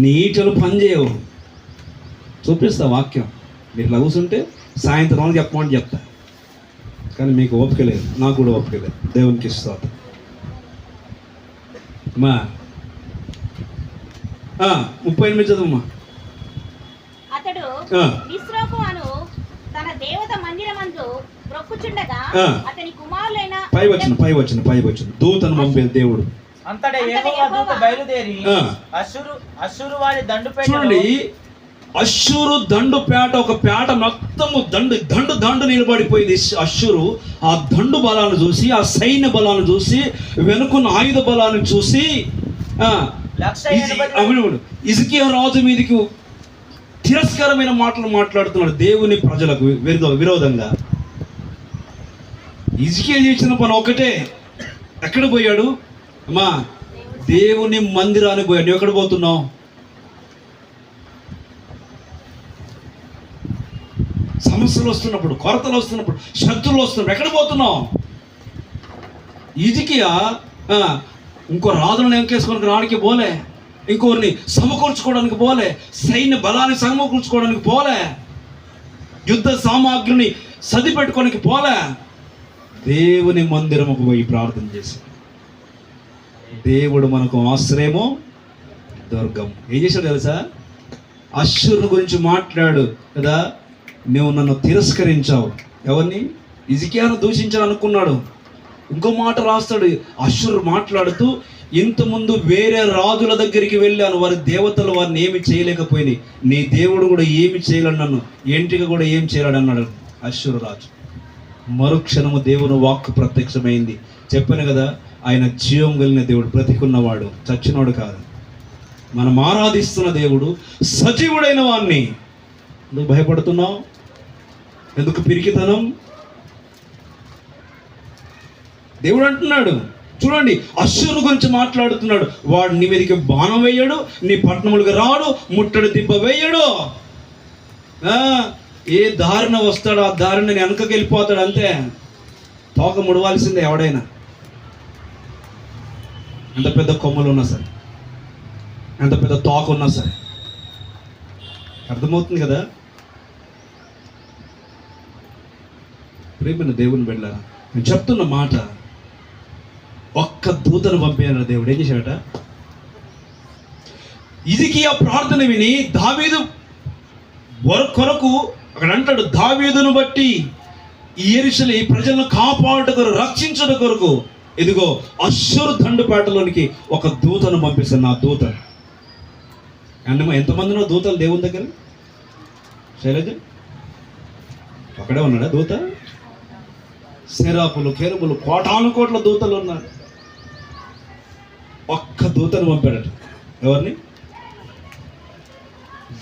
నీ ఈటలు పనిచేయవు. చూపిస్తా వాక్యం. మీరు ఇలా కూర్చుంటే సాయంత్రం చెప్పమంటే చెప్తా, కానీ మీకు ఓపిక లేదు, నాకు కూడా ఓపిక లేదు. దేవునికి స్తోత్రం. అమ్మా 38 చదువమ్మా. అతడు నిస్రోకు అను తన దేవత మందిరమందు బ్రొక్కుచుండగా అతని కుమారులైన పై వచ్చిన దూతను పంపే దేవుడు. అంతటా యెహోవా దూత బయలుదేరి అష్షూరు వారి దండుపేట. చూడండి, అష్షూరు దండుపేట, ఒక పేట మొత్తము దండు నిలబడిపోయింది. అష్షూరు ఆ దండు బలాన్ని చూసి, ఆ సైన్య బలాన్ని చూసి, వెనుకున్న ఆయుధ బలాన్ని చూసి హిజ్కియా రాజు మీదకి తిరస్కారమైన మాటలు మాట్లాడుతున్నాడు, దేవుని ప్రజలకు విరోధంగా. హిజ్కియా చేసిన పని ఒకటే. ఎక్కడ పోయాడు? అమ్మా, దేవుని మందిరానికి పోయాడు. నువ్వు ఎక్కడ పోతున్నావు? సమస్యలు వస్తున్నప్పుడు, కొరతలు వస్తున్నప్పుడు, శత్రువులు వస్తున్నప్పుడు ఎక్కడ పోతున్నావు? హిజ్కియా ఇంకో రాజులను ఎంకేసుకోవడానికి రాడికి పోలే, ఇంకోరిని సమకూర్చుకోవడానికి పోలే, సైన్య బలాన్ని సమకూర్చుకోవడానికి పోలే, యుద్ధ సామాగ్రిని సది పెట్టుకోవడానికి పోలే. దేవుని మందిరముకు పోయి ప్రార్థన చేసి, దేవుడు మనకు ఆశ్రయము దుర్గం. ఏం చేశాడు తెలుసా? అష్షూరు గురించి మాట్లాడు కదా, నువ్వు నన్ను తిరస్కరించావు. ఎవరిని? హిజ్కియాను దూషించాను అనుకున్నాడు. ఇంకో మాట రాస్తాడు, అష్షూరు మాట్లాడుతూ, ఇంతకుముందు వేరే రాజుల దగ్గరికి వెళ్ళాను, వారి దేవతలు వారిని ఏమి చేయలేకపోయినాయి, నీ దేవుడు కూడా ఏమి చేయలేడు, నన్ను ఎంటిక కూడా ఏం చేయలేడు అన్నాడు అష్షూరు రాజు. మరుక్షణము దేవుని వాక్కు ప్రత్యక్షమైంది. చెప్పాను కదా, ఆయన జీవం కలిగిన దేవుడు, బ్రతికున్నవాడు, చచ్చినోడు కాదు. మనం ఆరాధిస్తున్న దేవుడు సజీవుడైన వాణ్ణి. నువ్వు భయపడుతున్నావు ఎందుకు? పిరికితనం. దేవుడు అంటున్నాడు, చూడండి, అష్షూరు గురించి మాట్లాడుతున్నాడు. వాడు నీ మీదకి బాణం వేయడు, నీ పట్టణములకు రాడు, ముట్టడి దిబ్బ వేయడు. ఏ దారిన వస్తాడో ఆ దారిని నేను వెనకకి వెళ్ళిపోతాడు అంతే. తోక ముడవాల్సిందే ఎవడైనా, ఎంత పెద్ద కొమ్మలు ఉన్నా సరే, ఎంత పెద్ద తోక ఉన్నా సరే. అర్థమవుతుంది కదా? ప్రేమైన దేవుని బిడ్డలారా, నేను చెప్తున్న మాట, ఒక్క దూతను పంపాడు దేవుడు. ఏం చేశాడట? హిజ్కియా ప్రార్థన విని దావీదు కొరకు అక్కడ అంటాడు, దావీదును బట్టి ఈ యెరూషలేము ప్రజలను కాపాడుట కొరకు, రక్షించుట కొరకు ఇదిగో అష్షూరు దండుపేటలోనికి ఒక దూతను పంపిస్తాను, నా దూతను. అంటే ఎంతమందినో దూతలు దేవుని దగ్గర? శైలజ అక్కడే ఉన్నాడా దూత? సెరాపులు, కెరూబులు, కోటాను కోట్ల దూతలు ఉన్నారు. ఒక్క దూతను పంపాడట. ఎవరిని?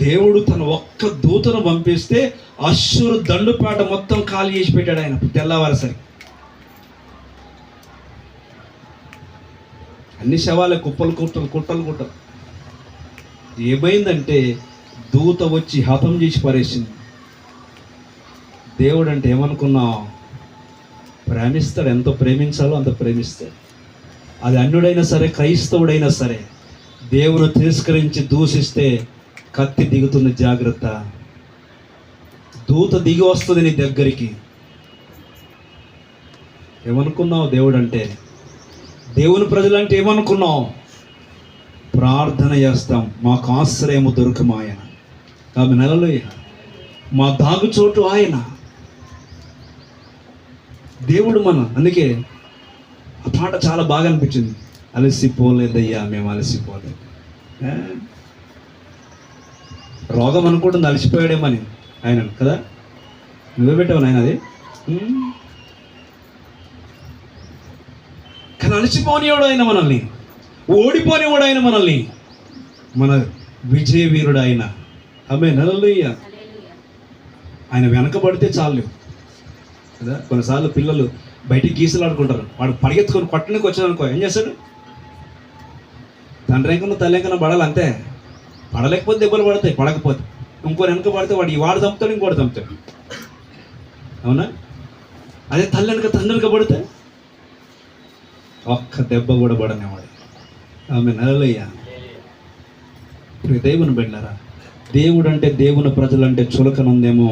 దేవుడు తన ఒక్క దూతను పంపిస్తే అష్షూరు దండుపేట మొత్తం ఖాళీ చేసి పెట్టాడు ఆయన తెల్లవారసరి. అన్ని శవాలే, కుప్పలు కుట్టలు కుట్టలు కుట్టలు. ఏమైందంటే దూత వచ్చి హతం చేసి పరేసింది. దేవుడు అంటే ఏమనుకున్నావు? ప్రేమిస్తాడు, ఎంతో ప్రేమించాలో అంత ప్రేమిస్తాడు. అది అన్యుడైనా సరే, క్రైస్తవుడైనా సరే, దేవుడు తిరస్కరించి దూషిస్తే కత్తి దిగుతుంది, జాగ్రత్త. దూత దిగి వస్తుంది నీ దగ్గరికి. ఏమనుకున్నావు దేవుడు అంటే? దేవుని ప్రజలంటే ఏమనుకున్నావు? ప్రార్థన చేస్తాం, మాకు ఆశ్రయము దొరకము ఆయన, ఆమె నెలలో మా దాగుచోటు ఆయన. దేవుడు అందుకే ఆ పాట చాలా బాగా అనిపించింది. అలసిపోలేదయ్యా మేము అలసిపోలేదు. రోగం అనుకుంటుంది అలసిపోయాడేమని ఆయన కదా, నువ్వే పెట్టావు నాయన అది. కానీ అలసిపోనివాడు ఆయన మనల్ని, ఓడిపోనివాడు ఆయన మనల్ని, మన విజయ వీరుడు ఆయన. ఆమె హల్లెలూయా. ఆయన వెనకబడితే చాలు కదా. కొన్నిసార్లు పిల్లలు బయటికి గీసలాడుకుంటారు, వాడు పరిగెత్తుకొని కొట్టడానికి వచ్చాడనుకో, ఏం చేస్తాడు? తండ్రి ఎంకన్నా తల్లి ఎంకన్నా పడాలి అంతే. పడలేకపోతే దెబ్బలు పడతాయి, పడకపోతే ఇంకో వెనక పడితే వాడు చంపుతాడు, ఇంకోటి చంపుతాడు. అవునా? అదే తల్లి వెనక తండ్రి వెనక పడితే ఒక్క దెబ్బ కూడా పడనేవాడు. ఆమె హల్లెలూయా. దేవుని బిడ్డలారా, దేవుడు అంటే, దేవుని ప్రజలంటే చులకనుందేమో,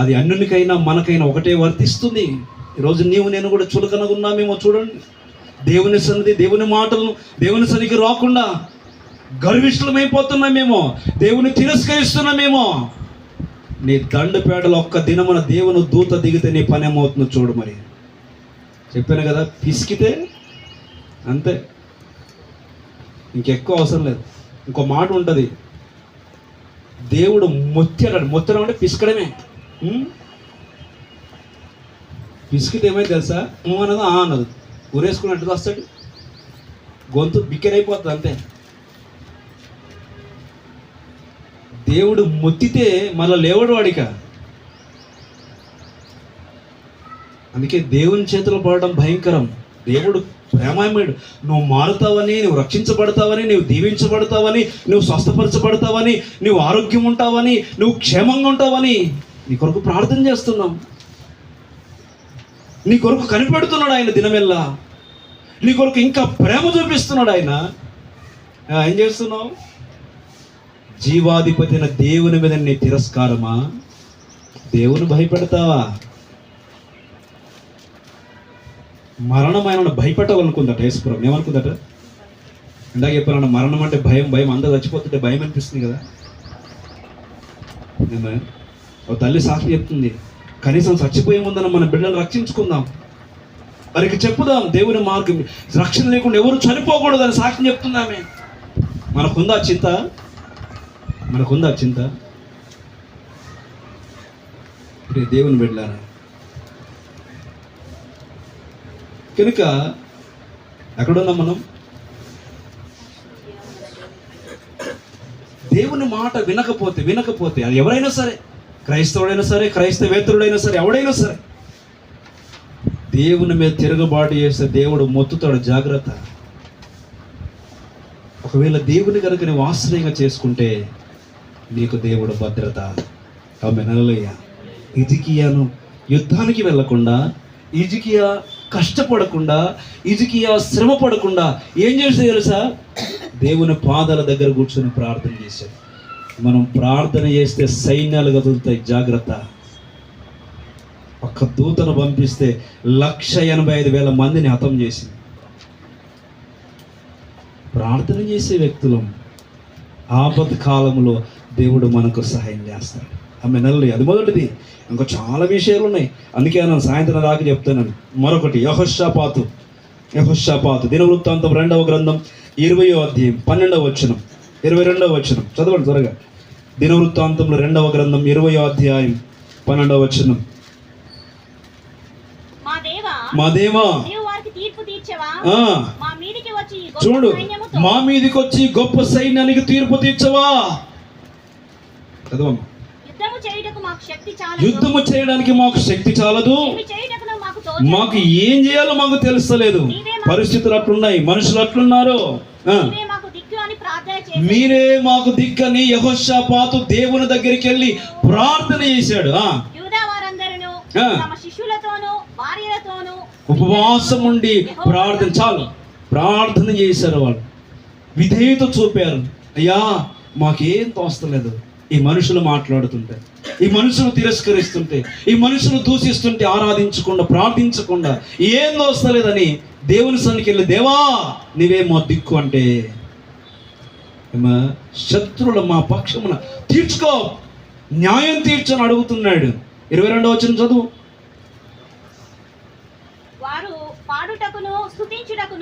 అది అన్యునికైనా మనకైనా ఒకటే వర్తిస్తుంది. ఈరోజు నీవు నేను కూడా చులకనగా ఉన్నామేమో చూడండి. దేవుని సన్నిధి, దేవుని మాటలను దేవుని సన్నిధికి రాకుండా గర్విష్ఠులమైపోతున్నామేమో, దేవుని తిరస్కరిస్తున్నామేమో. నీ దండుపేటలో ఒక్క దినమున దేవుని దూత దిగితే నీ పని ఏమవుతుందో చూడు. మరి చెప్పాను కదా, పిసికితే అంతే, ఇంకెక్కువ అవసరం లేదు. ఇంకో మాట ఉంటుంది, దేవుడు మొత్తడం. మొత్తడం అంటే పిసుకడమే. పిసికితే ఏమైంది తెలుసా? అన్నది అన్నది ఊరేసుకున్నట్టు వస్తాడు, గొంతు బిక్కెరైపోతుంది అంతే. దేవుడు మొత్తితే మళ్ళీ లేవడు వాడిక. అందుకే దేవుని చేతిలో పడడం భయంకరం. దేవుడు ప్రేమమయుడు. నువ్వు మారుతావని, నువ్వు రక్షించబడతావని, నువ్వు దీవించబడతావని, నువ్వు స్వస్థపరచబడతావని, నువ్వు ఆరోగ్యం ఉంటావని, నువ్వు క్షేమంగా ఉంటావని నీ కొరకు ప్రార్థన చేస్తున్నాం. నీ కొరకు కనిపెడుతున్నాడు ఆయన దినమెల్లా. నీ కొరకు ఇంకా ప్రేమ చూపిస్తున్నాడు ఆయన. ఏం చేస్తున్నావు? జీవాధిపతి అయిన దేవుని మీద నీ తిరస్కారమా? దేవుని భయపెడతావా? మరణం ఆయన భయపెట్టాలనుకుందట యేసుప్రభు. ఏమనుకుందట? ఇందాక చెప్పాలన్న, మరణం అంటే భయం. భయం అందరూ చచ్చిపోతుంటే భయం అనిపిస్తుంది కదా. ఓ తల్లి సాక్షి చెప్తుంది, కనీసం చచ్చిపోయే ముందన మన బిడ్డలు రక్షించుకుందాం, వారికి చెప్పుదాం దేవుని మార్గం. రక్షణ లేకుండా ఎవరు చనిపోకూడదు అని సాక్ష్యం చెప్తున్నామే. మనకుందా చింత? మనకుందా చింత? దేవుని బిడ్డలారా, కనుక ఎక్కడున్నాం మనం? దేవుని మాట వినకపోతే అది ఎవరైనా సరే, క్రైస్తవుడైనా సరే, క్రైస్తవేతరుడైనా సరే, ఎవడైనా సరే, దేవుని మీద తిరుగుబాటు చేస్తే దేవుడు మొత్తుతాడు. జాగ్రత్త. ఒకవేళ దేవుని కనుక నువ్వు ఆశ్రయంగా చేసుకుంటే నీకు దేవుడు భద్రత. ఆమేన్. హల్లెలూయా. హిజ్కియాను యుద్ధానికి వెళ్ళకుండా, హిజ్కియా కష్టపడకుండా, హిజ్కియా శ్రమ పడకుండా ఏం చేస్తే తెలుసా? దేవుని పాదాల దగ్గర కూర్చొని ప్రార్థన చేశాడు. మనం ప్రార్థన చేస్తే సైన్యాలు కదులుతాయి. జాగ్రత్త. ఒక్క దూతను పంపిస్తే 185,000 మందిని హతం చేసింది. ప్రార్థన చేసే వ్యక్తులం. ఆపద కాలంలో దేవుడు మనకు సహాయం చేస్తాడు. ఆమె నెలలు అది మొదటిది. ఇంకా చాలా విషయాలు ఉన్నాయి, అందుకే నేను సాయంత్రం దాకా చెప్తాను. మరొకటి యెహోషాపాతు దినవృత్తాంతం 2వ గ్రంథం 20వ అధ్యాయం 12వ వచనం 22వ వచనం చదవండి త్వరగా. దినవృత్తాంతంలో 2వ గ్రంథం 20వ అధ్యాయం 12వ వచనం. మా దేవా చూడు, మా మీదికి వచ్చి గొప్ప సైన్యానికి తీర్పు తీర్చవా. చదవమ్మా. యుద్ధము చేయడానికి మాకు శక్తి చాలదు, మాకు ఏం చేయాలో మాకు తెలుస్తలేదు. పరిస్థితులు అట్లున్నాయి, మనుషులు అట్లున్నారు. మీరే మాకు దిక్కని యెహోషాపాతు దేవుని దగ్గరికి వెళ్ళి ప్రార్థన చేశాడు. ఉపవాసం ఉండి ప్రార్థన, చాలు ప్రార్థన చేశారు. వాళ్ళు విధేయత చూపారు. అయ్యా మాకేం తోస్తలేదు, ఈ మనుషులు మాట్లాడుతుంటే, ఈ మనుషులు తిరస్కరిస్తుంటే, ఈ మనుషులు దూషిస్తుంటే, ఆరాధించకుండా ప్రార్థించకుండా ఏం తోస్తలేదని దేవుని సన్నిధికి వెళ్ళి, దేవా నీవే మా దిక్కు అంటే, శత్రువులు మా పక్షమున తీర్చుకో, న్యాయం తీర్చని అడుగుతున్నాడు. 22వ వచనం చదువు.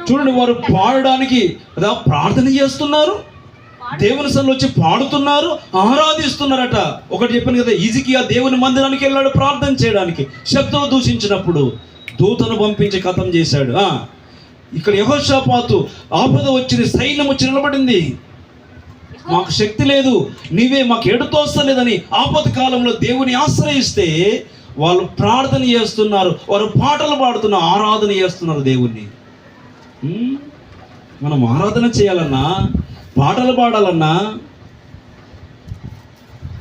చూడండి, వారు పాడడానికి ప్రార్థన చేస్తున్నారు, దేవుని సన్నిధిలో వచ్చి పాడుతున్నారు, ఆరాధిస్తున్నారట. ఒకటి చెప్పాను కదా, హిజ్కియా దేవుని మందిరానికి వెళ్ళాడు ప్రార్థన చేయడానికి. శత్రువు దూషించినప్పుడు దూతను పంపించి ఖతం చేశాడు. ఇక్కడ యెహోషాపాతు ఆపద వచ్చింది, సైన్యం వచ్చి నిలబడింది. మాకు శక్తి లేదు, నీవే మాకు ఎడుతోస్తలేదని ఆపద కాలంలో దేవుని ఆశ్రయిస్తే వాళ్ళు ప్రార్థన చేస్తున్నారు, వారు పాటలు పాడుతున్నారు, ఆరాధన చేస్తున్నారు దేవుణ్ణి. మనం ఆరాధన చేయాలన్నా, పాటలు పాడాలన్నా,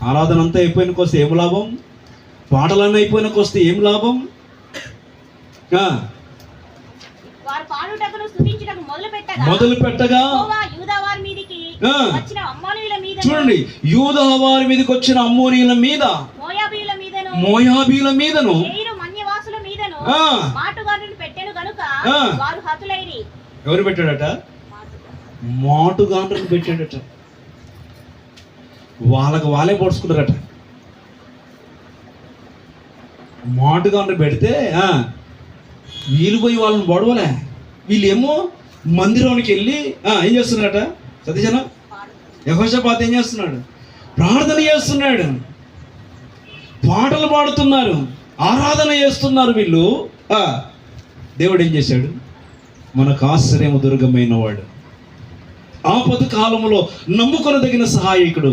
ఆరాధన అంతా అయిపోయినకి వస్తే ఏం లాభం? పాటలన్నీ అయిపోయినకి వస్తే ఏం లాభం? మొదలు పెట్టగా చూడండి, యూదా వారి మీదకి వచ్చిన అమ్మోనీయుల మీద, మోయాబీల మీదను ఎవరు పెట్టాడట? మాటుగాండ్రులు పెట్టాడట. వాళ్ళకి వాళ్ళే పొడుచుకున్నారట. మాటుగాండ్రు పెడితే వీళ్ళు పోయి వాళ్ళని పొడవలే, వీళ్ళేమో మందిరానికి వెళ్ళి ఏం చేస్తున్నారట? సతీజన యెహోషాపాతు ఏం చేస్తున్నాడు? ప్రార్థన చేస్తున్నాడు, పాటలు పాడుతున్నారు, ఆరాధన చేస్తున్నారు వీళ్ళు. దేవుడు ఏం చేశాడు? మనకు ఆశ్రయము దుర్గమైన వాడు, ఆపద కాలంలో నమ్ముకొనదగిన సహాయకుడు.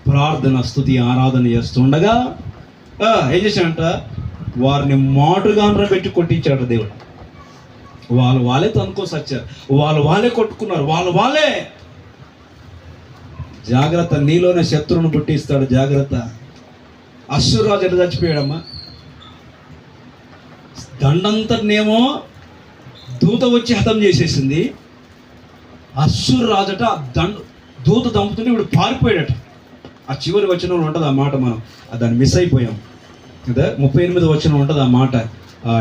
ప్రార్థన స్తుతి ఆరాధన చేస్తుండగా ఏం చేశాడంట? వారిని మాటుగాండ్ర పెట్టి కొట్టించాడు దేవుడు. వాళ్ళే తనుకోసొచ్చారు, వాళ్ళే కొట్టుకున్నారు, వాళ్ళే. జాగ్రత్త, నీలోనే శత్రువును పుట్టిస్తాడు, జాగ్రత్త. అశ్షూరు రాజు ఎట్లా చచ్చిపోయాడమ్మా? దండంతటినేమో దూత వచ్చి హతం చేసేసింది. అశ్షూరు రాజట దూత దంపుతుంటే ఇప్పుడు పారిపోయాడట. ఆ చివరి వచనంలో ఉంటుంది ఆ మాట, మనం దాన్ని మిస్ అయిపోయాం కదా. 38వ వచనం ఉంటుంది ఆ మాట.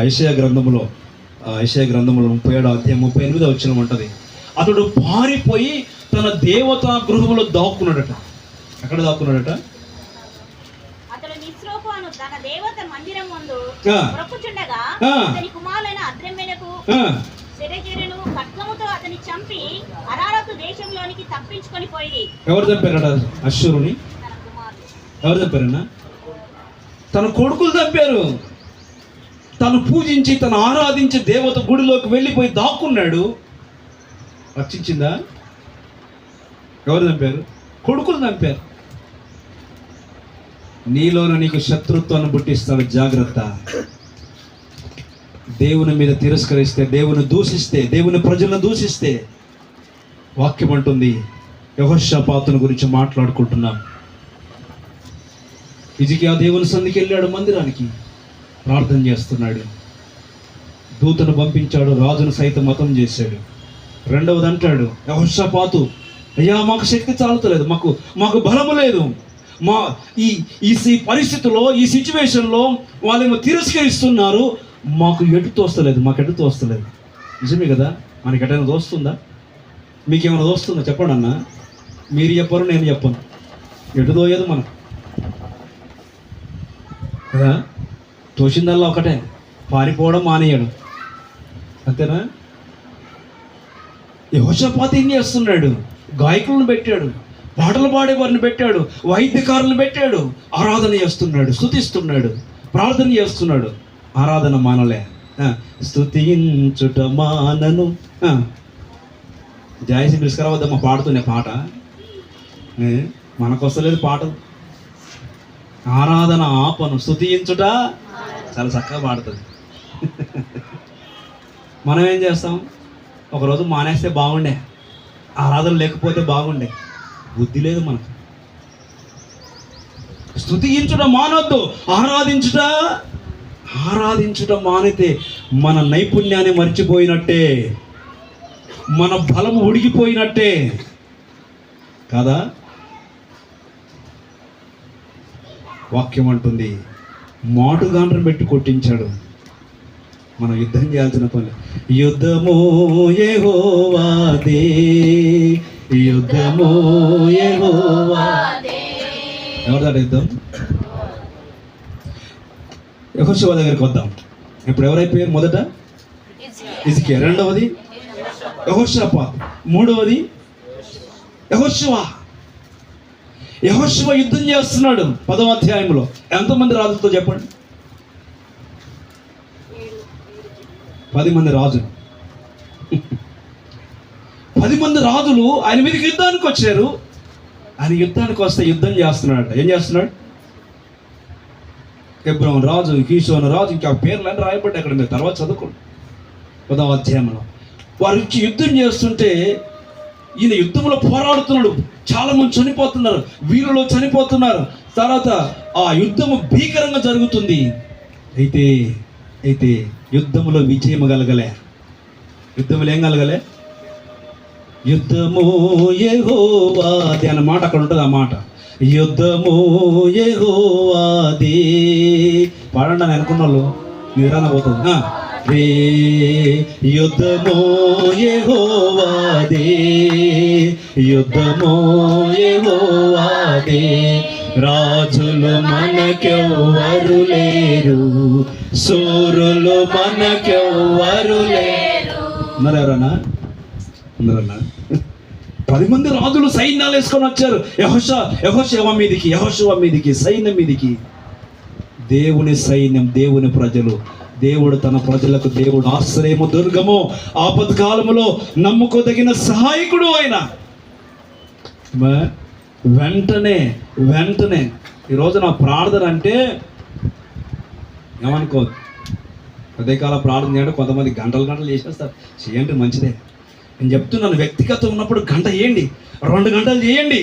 యెషయా గ్రంథంలో 37వ అధ్యాయం 38వ వచనం ఉంటుంది. అతడు పారిపోయి తన దేవతా గృహంలో దాక్కున్నాడట. ఎక్కడ దాక్కున్నాడట? ఎవరు చంపారట అశ్షూరుని? ఎవరు చంపారన్నా? తన కొడుకులు చంపారు. తను పూజించి, తను ఆరాధించి దేవత గుడిలోకి వెళ్ళిపోయి దాక్కున్నాడు. రక్షించిందా? ఎవరు చంపారు? కొడుకులు చంపారు. నీలోన నీకు శత్రుత్వాన్ని పుట్టిస్తాడు, జాగ్రత్త. దేవుని మీద తిరస్కరిస్తే, దేవుని దూషిస్తే, దేవుని ప్రజలను దూషిస్తే, వాక్యం అంటుంది. యెహోషాపాతుని గురించి మాట్లాడుకుంటున్నాం. హిజ్కియా దేవుని సన్నిధికి వెళ్ళాడు, మందిరానికి ప్రార్థన చేస్తున్నాడు. దూతను పంపించాడు, రాజును సైతం మతం చేశాడు. రెండవది అంటాడు యెహోషాపాతు, అయ్యా మాకు శక్తి చాలుతలేదు, మాకు బలము లేదు, మా ఈ పరిస్థితిలో, ఈ సిచ్యువేషన్లో వాళ్ళేమో తిరస్కరిస్తున్నారు, మాకు ఎటు తోస్తలేదు. నిజమే కదా, మనకి ఎటైనా తోస్తుందా? మీకేమైనా దోస్తుందో చెప్పండి అన్న. మీరు చెప్పరు, నేను చెప్పను. ఎటు దోయదు మనం కదా. తోచిందల్లా ఒకటే, పారిపోవడం మానేయడం, అంతేనా? యెహోషాపాతు ఏం చేస్తున్నాడు? గాయకులను పెట్టాడు, పాటలు పాడేవారిని పెట్టాడు, వైద్యకారులను పెట్టాడు, ఆరాధన చేస్తున్నాడు, స్తుతిస్తున్నాడు, ప్రార్థన చేస్తున్నాడు. ఆరాధన మానలే, స్తుతించుట మానను. జాయసి పిలుసుకురావద్దమ్మా పాడుతున్నా పాట, మనకొస్తలేదు పాట. ఆరాధన ఆపను, స్తుతించుట చాలా చక్కగా పాడుతుంది. మనం ఏం చేస్తాం? ఒకరోజు మానేస్తే బాగుండే, ఆరాధన లేకపోతే బాగుండే. బుద్ధి లేదు మనకు. స్తుతించుట మానొద్దు, ఆరాధించుట మానితే మన నైపుణ్యాన్ని మర్చిపోయినట్టే, మన బలము ఉడిగిపోయినట్టే కదా. వాక్యం అంటుంది, మాటుగాండ్రం పెట్టి కొట్టించాడు. మనం యుద్ధం చేయాల్సిన పని. యుద్ధము యెహోవాదే, యుద్ధము యెహోవాదే. ఎవరిదాట యుద్ధం? యెహోషువ దగ్గరికి వద్దాం. ఇప్పుడు ఎవరైపోయారు? మొదట హిజ్కియా, రెండవది యెహోషాపాతు, మూడవది యెహోషువ. యెహోషువ యుద్ధం చేస్తున్నాడు 10వ అధ్యాయంలో. ఎంతమంది రాజులతో చెప్పండి? 10 మంది రాజులు. 10 మంది రాజులు ఆయన మీదకి యుద్ధానికి వచ్చారు. ఆయన యుద్ధానికి వస్తే యుద్ధం చేస్తున్నాడు. ఏం చేస్తున్నాడు? హెబ్రోను రాజు, కీషోను రాజు, ఇంకా పేర్లన్నీ రాయబడ్డాయి అక్కడ, మీరు తర్వాత చదువుకోండి 10వ అధ్యాయంలో. వారు ఇచ్చి యుద్ధం చేస్తుంటే ఈయన యుద్ధంలో పోరాడుతున్నాడు. చాలా మంది చనిపోతున్నారు, వీరులు చనిపోతున్నారు. తర్వాత ఆ యుద్ధము భీకరంగా జరుగుతుంది. అయితే యుద్ధములో విజయం కలగలే. యుద్ధములు ఏం కలగలే? యుద్ధము యెహోవాది అన్న మాట అక్కడ ఉంటుంది. ఆ మాట యుద్ధము యెహోవాది. పాడండి అని అనుకున్న వాళ్ళు నిరాన పోతుంది. యుద్ధము యెహోవాది, యుద్ధము యెహోవాది. రాజులు మనకెవ్వరు లేరు, సూరులు మనకెవ్వరు లేరు. ఉన్నారన్నా? 10 మంది రాజులు సైన్యాలు వేసుకొని వచ్చారు యెహోషువ మీదికి, సైన్యం మీదికి. దేవుని సైన్యం, దేవుని ప్రజలు. దేవుడు తన ప్రజలకు దేవుడు ఆశ్రయము, దుర్గము, ఆపత్కాలములో నమ్ముకోదగిన సహాయకుడు ఆయన. వెంటనే ఈరోజు నా ప్రార్థన అంటే ఏమనుకోవద్దు. ఉదయకాల ప్రార్థన చేయడం కొంతమంది గంటలు చేసేస్తారు. చేయండి, మంచిదే. నేను చెప్తున్నాను, వ్యక్తిగతం ఉన్నప్పుడు గంట చేయండి, 2 గంటలు చేయండి.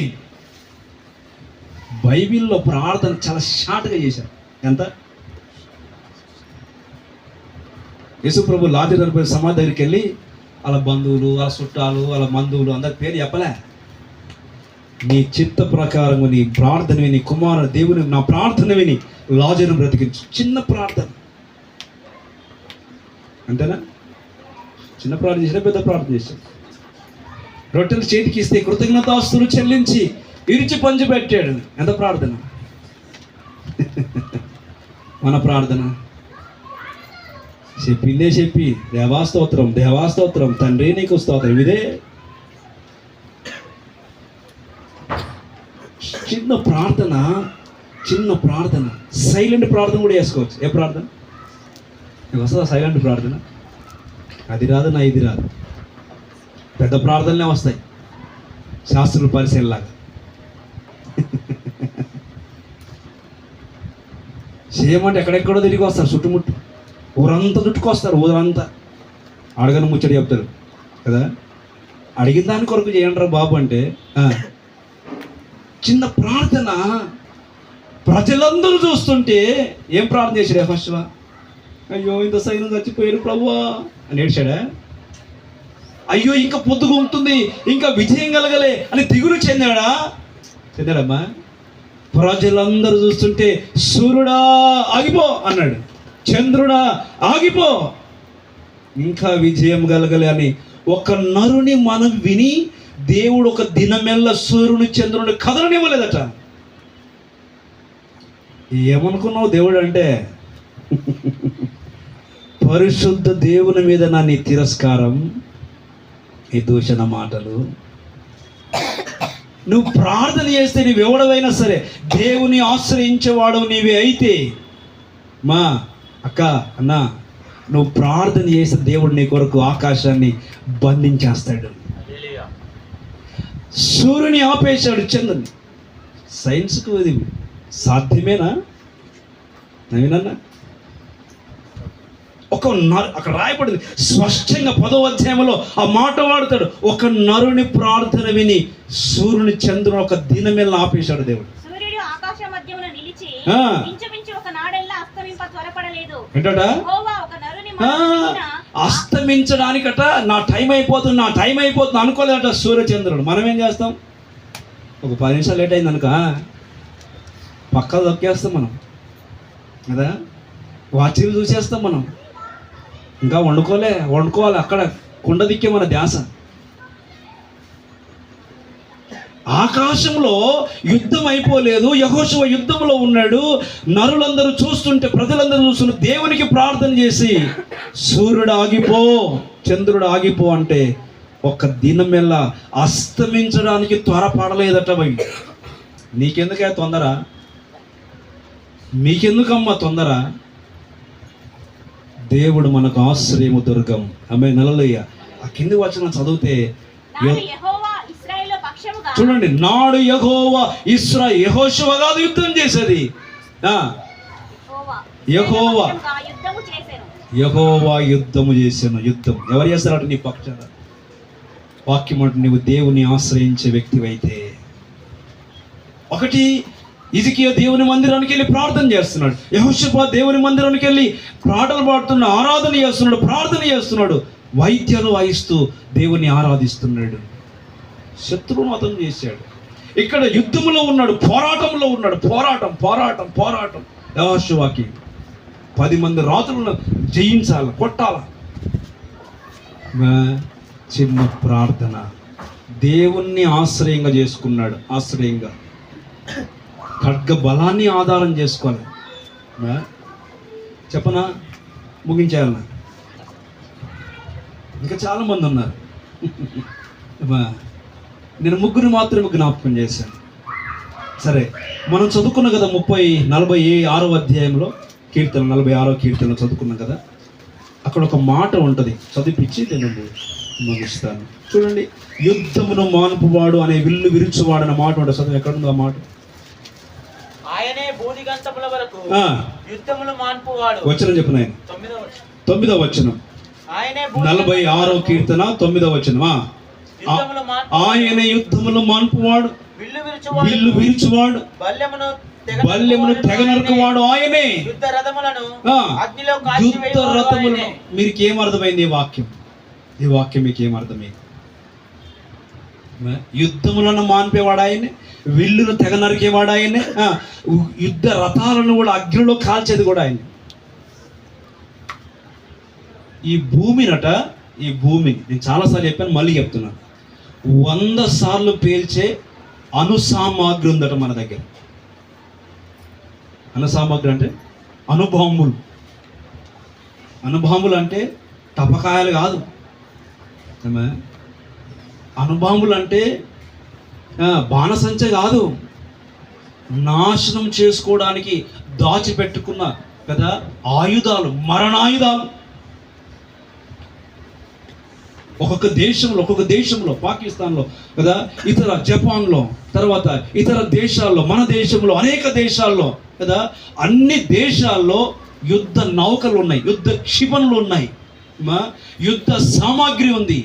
బైబిల్లో ప్రార్థన చాలా షార్ట్గా చేశారు. ఎంత? యేసుప్రభు లాజరు సమాధి దగ్గరికి వెళ్ళి వాళ్ళ బంధువులు, వాళ్ళ చుట్టాలు, వాళ్ళ బంధువులు అందరి పేరు చెప్పలే. నీ చిత్త ప్రకారము నీ ప్రార్థన విని, కుమారుడు దేవుని నా ప్రార్థన విని లాజరును బ్రతికించు. చిన్న ప్రార్థన, అంతేనా? చిన్న ప్రార్థన చేసినా పెద్ద ప్రార్థన చేశాడు. రొట్టెలు చేతికి ఇస్తే కృతజ్ఞతాస్తులు చెల్లించి ఇరిచి పంచి పెట్టాడు. ఎంత ప్రార్థన! మన ప్రార్థన చెప్పి దేవాస్తోత్రం తండ్రి నీకు స్తోత్రం. ఇదే చిన్న ప్రార్థన. సైలెంట్ ప్రార్థన కూడా చేసుకోవచ్చు. ఏ ప్రార్థన? నీకు వస్తుందా సైలెంట్ ప్రార్థన? అది రాదు, నా ఇది రాదు. పెద్ద ప్రార్థనలే వస్తాయి, శాస్త్రుల పరిశీలలాగా. చేయమంటే ఎక్కడెక్కడో తిరిగి వస్తారు, చుట్టుముట్టు ఊరంతా చుట్టుకొస్తారు. ఊరంతా అడగని ముచ్చడి చెప్తారు కదా. అడిగిన దాని కొరకు చేయండి రా బాబు అంటే. చిన్న ప్రార్థన. ప్రజలందరూ చూస్తుంటే ఏం ప్రార్థన చేశాడు యెహోషువ? అయ్యో ఇంత సైన్యం చచ్చిపోయారు ప్రభువా అని ఏడ్చాడా? అయ్యో ఇంకా పొద్దుగుంటుంది, ఇంకా విజయం కలగలే అని దిగులు చెందాడమ్మా? ప్రజలందరూ చూస్తుంటే సూర్యుడా ఆగిపో అన్నాడు, చంద్రుడా ఆగిపో, ఇంకా విజయం కలగలే అని ఒక నరుని మనం విని దేవుడు ఒక దినమెల్ల సూర్యుని చంద్రుని కదలనివ్వలేదట. ఏమనుకున్నావు దేవుడు అంటే? పరిశుద్ధ దేవుని మీద నా నీ తిరస్కారం, ఈ దూషణ మాటలు. నువ్వు ప్రార్థన చేస్తే నీవు ఎవడవైనా సరే దేవుని ఆశ్రయించేవాడు నీవే అయితే, మా అక్క అన్న, నువ్వు ప్రార్థన చేస్తే దేవుడు నీ కొరకు ఆకాశాన్ని బంధించేస్తాడు. సూర్యుని ఆపేశాడు, చంద్రుని. సైన్స్కు ఇది సాధ్యమేనా? నవీనన్నా, అక్కడ రాయబడింది స్పష్టంగా 10వ అధ్యాయంలో ఆ మాట వాడతాడు. ఒక నరుని ప్రార్థన విని సూర్యుని చంద్రుని ఒక దినమేళ ఆపేశాడు దేవుడు. సూర్యుడు ఆకాశ మధ్యమున నిలిచి ఇంచుమించు ఒక నాడెల్లా అస్తమింప త్వరపడలేదు. ఏంటట? యెహోవా ఒక నరుని మనసున అస్తమించడానికట నా టైం అయిపోతుంది అనుకోలేదట సూర్యచంద్రుడు. మనం ఏం చేస్తాం? ఒక 10 నిమిషాలు లేట్ అయింది అనుక పక్క దొక్కేస్తాం మనం కదా, వాచీలు చూసేస్తాం మనం. ఇంకా వండుకోవాలి, అక్కడ కుండ దిక్కే మన ధ్యాస. ఆకాశంలో యుద్ధం అయిపోలేదు, యెహోషువ యుద్ధంలో ఉన్నాడు. నరులందరూ చూస్తుంటే, ప్రజలందరూ చూస్తుంటే దేవునికి ప్రార్థన చేసి సూర్యుడు ఆగిపో, చంద్రుడు ఆగిపో అంటే ఒక దినమెల్ల అస్తమించడానికి త్వరపడలేదట. భయ్, నీకెందుకే తొందర? మీకెందుకమ్మా తొందర? దేవుడు మనకు ఆశ్రయము, దుర్గం. ఆమె నలలయ్య. ఆ కింది వచనం చదివితే చూడండి, నాడు యెహోవా యెహోషువ కాదు యుద్ధం చేసేది, యెహోవా యుద్ధము చేశాను. యుద్ధం ఎవరు చేస్తారట? నీ పక్షాన. వాక్యం అంటే నువ్వు దేవుని ఆశ్రయించే వ్యక్తివైతే. ఒకటి, హిజ్కియా దేవుని మందిరానికి వెళ్ళి ప్రార్థన చేస్తున్నాడు. యెహోషువ దేవుని మందిరానికి వెళ్ళి పాటలు పాడుతున్నాడు, ఆరాధన చేస్తున్నాడు, ప్రార్థన చేస్తున్నాడు, వాయిద్యాలు వాయిస్తూ దేవుని ఆరాధిస్తున్నాడు. శత్రువును హతం చేశాడు. ఇక్కడ యుద్ధంలో ఉన్నాడు, పోరాటంలో ఉన్నాడు. పోరాటం. యెహోషువకి 10 మంది రాజులను జయించాల, కొట్టాల. చిన్న ప్రార్థన, దేవుణ్ణి ఆశ్రయంగా చేసుకున్నాడు. ఆశ్రయంగా ఖడ్గ బలాన్ని ఆధారం చేసుకోవాలి. చెప్పనా? ముగించేయాలన్నా? ఇంకా చాలా మంది ఉన్నారు. నేను ముగ్గురు మాత్రమే జ్ఞాపకం చేశాను. సరే, మనం చదువుకున్నాం కదా 46వ అధ్యాయంలో కీర్తన, 46వ కీర్తన చదువుకున్నాం కదా. అక్కడ ఒక మాట ఉంటుంది, చదివిపించి నేను ముగిస్తాను. చూడండి, యుద్ధమును మానుపువాడు అనే విల్లు విరుచువాడు అనే మాట ఉంటుంది. చదువు, ఎక్కడుందో ఆ మాట? ఆయనే బూదిగంతముల వరకు యుద్ధములు మాన్పువాడు. వచనం చెప్పు నాయన. 9వ వచనం, 46వ కీర్తన 9వ వచనం. ఆయన యుద్ధములు మాన్పువాడు, విల్లు విరుచువాడు, బల్లెమును తెగ నరుకువాడు ఆయనే. యుద్ధ రథములను. మీకు ఏమర్థమైంది ఈ వాక్యం? ఈ వాక్యం మీకు ఏమర్థమైంది? యుద్ధములను మాన్పేవాడు ఆయనే, విల్లును తెగ నరికేవాడు ఆయనే, యుద్ధ రథాలను కూడా అగ్నిలో కాల్చేది కూడా ఆయన. ఈ భూమిని నేను చాలాసార్లు చెప్పాను, మళ్ళీ చెప్తున్నాను. 100 సార్లు పేల్చే అణుసామాగ్రి ఉందట మన దగ్గర. అణుసామాగ్రి అంటే అణుబాంబులు అంటే టపకాయలు కాదు. అణుబాంబులు అంటే బాణసంచ కాదు. నాశనం చేసుకోవడానికి దాచిపెట్టుకున్న కదా ఆయుధాలు, మరణాయుధాలు. ఒక్కొక్క దేశంలో పాకిస్తాన్లో కదా, ఇతర జపాన్లో, తర్వాత ఇతర దేశాల్లో, మన దేశంలో, అనేక దేశాల్లో కదా, అన్ని దేశాల్లో యుద్ధ నౌకలు ఉన్నాయి, యుద్ధ క్షిపణులు ఉన్నాయి, యుద్ధ సామాగ్రి ఉంది,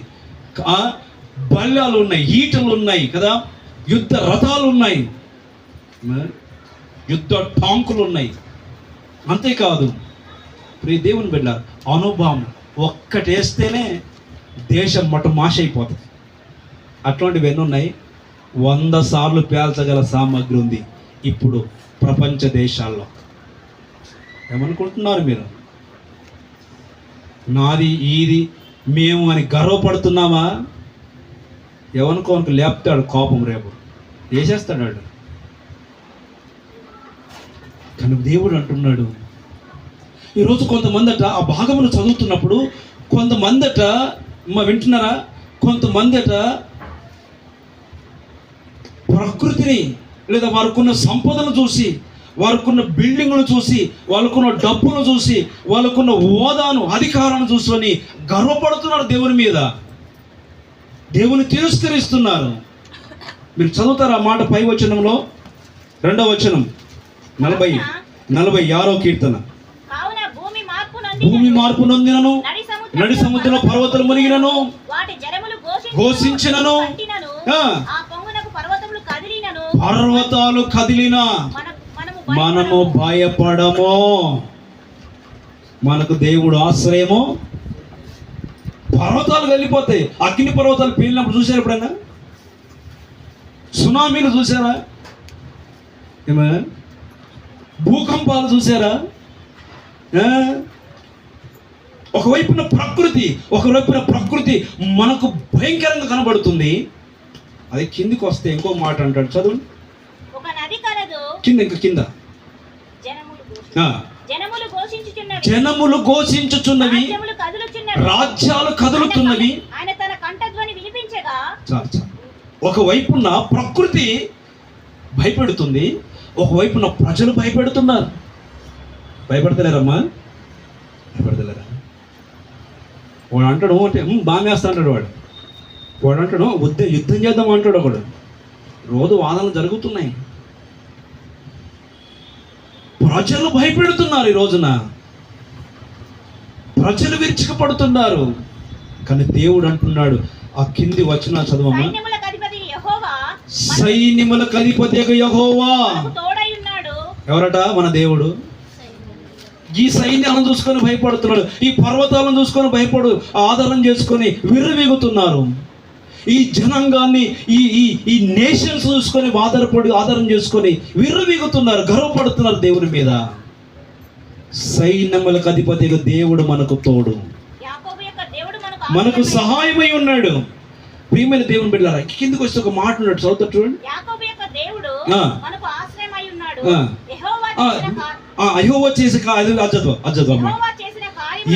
బల్యాలు ఉన్నాయి, ఈటలు ఉన్నాయి కదా, యుద్ధ రథాలు ఉన్నాయి, యుద్ధ టాంకులు ఉన్నాయి. అంతేకాదు ప్రియ దేవుని బిడ్డ, అణుబాంబు ఒక్కటేస్తేనే దేశం మాష అయిపోతుంది. అటువంటివి ఎన్ని ఉన్నాయి? 100 సార్లు పేల్చగల సామగ్రి ఉంది ఇప్పుడు ప్రపంచ దేశాల్లో. ఏమనుకుంటున్నారు మీరు? నాది ఈది మేము అని గర్వపడుతున్నామా? ఎవరికోనికి లేపుతాడు కోపం, రేపు వేసేస్తాడు వాడు. కానీ దేవుడు అంటున్నాడు, ఈరోజు కొంతమందట ఆ భాగమును చదువుతున్నప్పుడు కొంతమందట వింటున్నారా, కొంతమందట ప్రకృతిని లేదా వారికున్న సంపదను చూసి, వారికున్న బిల్డింగ్ను చూసి, వాళ్ళకున్న డబ్బును చూసి, వాళ్ళకున్న హోదాను, అధికారాన్ని చూసుకొని గర్వపడుతున్నారు దేవుని మీద, దేవుని తిరస్కరిస్తున్నారు. మీరు చదువుతారు ఆ మాట పై వచనంలో, 2వ వచనం, 46వ కీర్తన. భూమి మార్పు నొందినను, నడి సముద్రంలో పర్వతాలు మునిగినను, ఘోషించినను, పర్వతాలు కదిలిన మనము భయపడము. మనకు దేవుడు ఆశ్రయము. పర్వతాలు వెళ్ళిపోతాయి. అగ్ని పర్వతాలు పేలినప్పుడు చూసారు ఎప్పుడైనా? సునామీలు చూసారా? ఏమైనా భూకంపాలు చూసారా? ఒకవైపున ప్రకృతి మనకు భయంకరంగా కనబడుతుంది. అది కిందికి వస్తే ఇంకో మాట అంటాడు, చదువు. కింద జనములు ఘోషించుచున్నవి, రాజ్యాలు కదులుతున్నవి. ఒకవైపున ప్రకృతి భయపెడుతుంది, ఒకవైపున ప్రజలు భయపెడుతున్నారు. భయపడతలేరమ్మా? భయపడతలేరా? వాడు అంటాడు అంటే బామేస్తా అంటాడు. వాడు అంటాడు యుద్ధం చేద్దాం అంటాడు. ఒకడు రోజు వాదనలు జరుగుతున్నాయి. ప్రజలు భయపెడుతున్నారు. ఈ రోజున ప్రజలు విరుచుకుపడుతున్నారు. కానీ దేవుడు అంటున్నాడు, ఆ కింది వచనం చదవమ్మా. సైన్యములకు అధిపతి యెహోవా. ఎవరట? మన దేవుడు. ఈ సైన్యాలను చూసుకొని భయపడుతున్నాడు. ఈ పర్వతాలను చూసుకొని ఆధారం చేసుకొని విర్రవీగుతున్నారు. ఈ జనాంగాన్ని, ఈ నేషన్స్ చూసుకొని ఆధారం చేసుకొని విర్రవీగుతున్నారు, గర్వపడుతున్నారు దేవుని మీద. సైన్యములకు అధిపతి దేవుడు మనకు తోడు, మనకు సహాయమై ఉన్నాడు. ప్రియమైన దేవుని బిడ్డలారా, కిందకి వస్తే ఒక మాట ఉన్నాడు, చదువుతా చూడండి.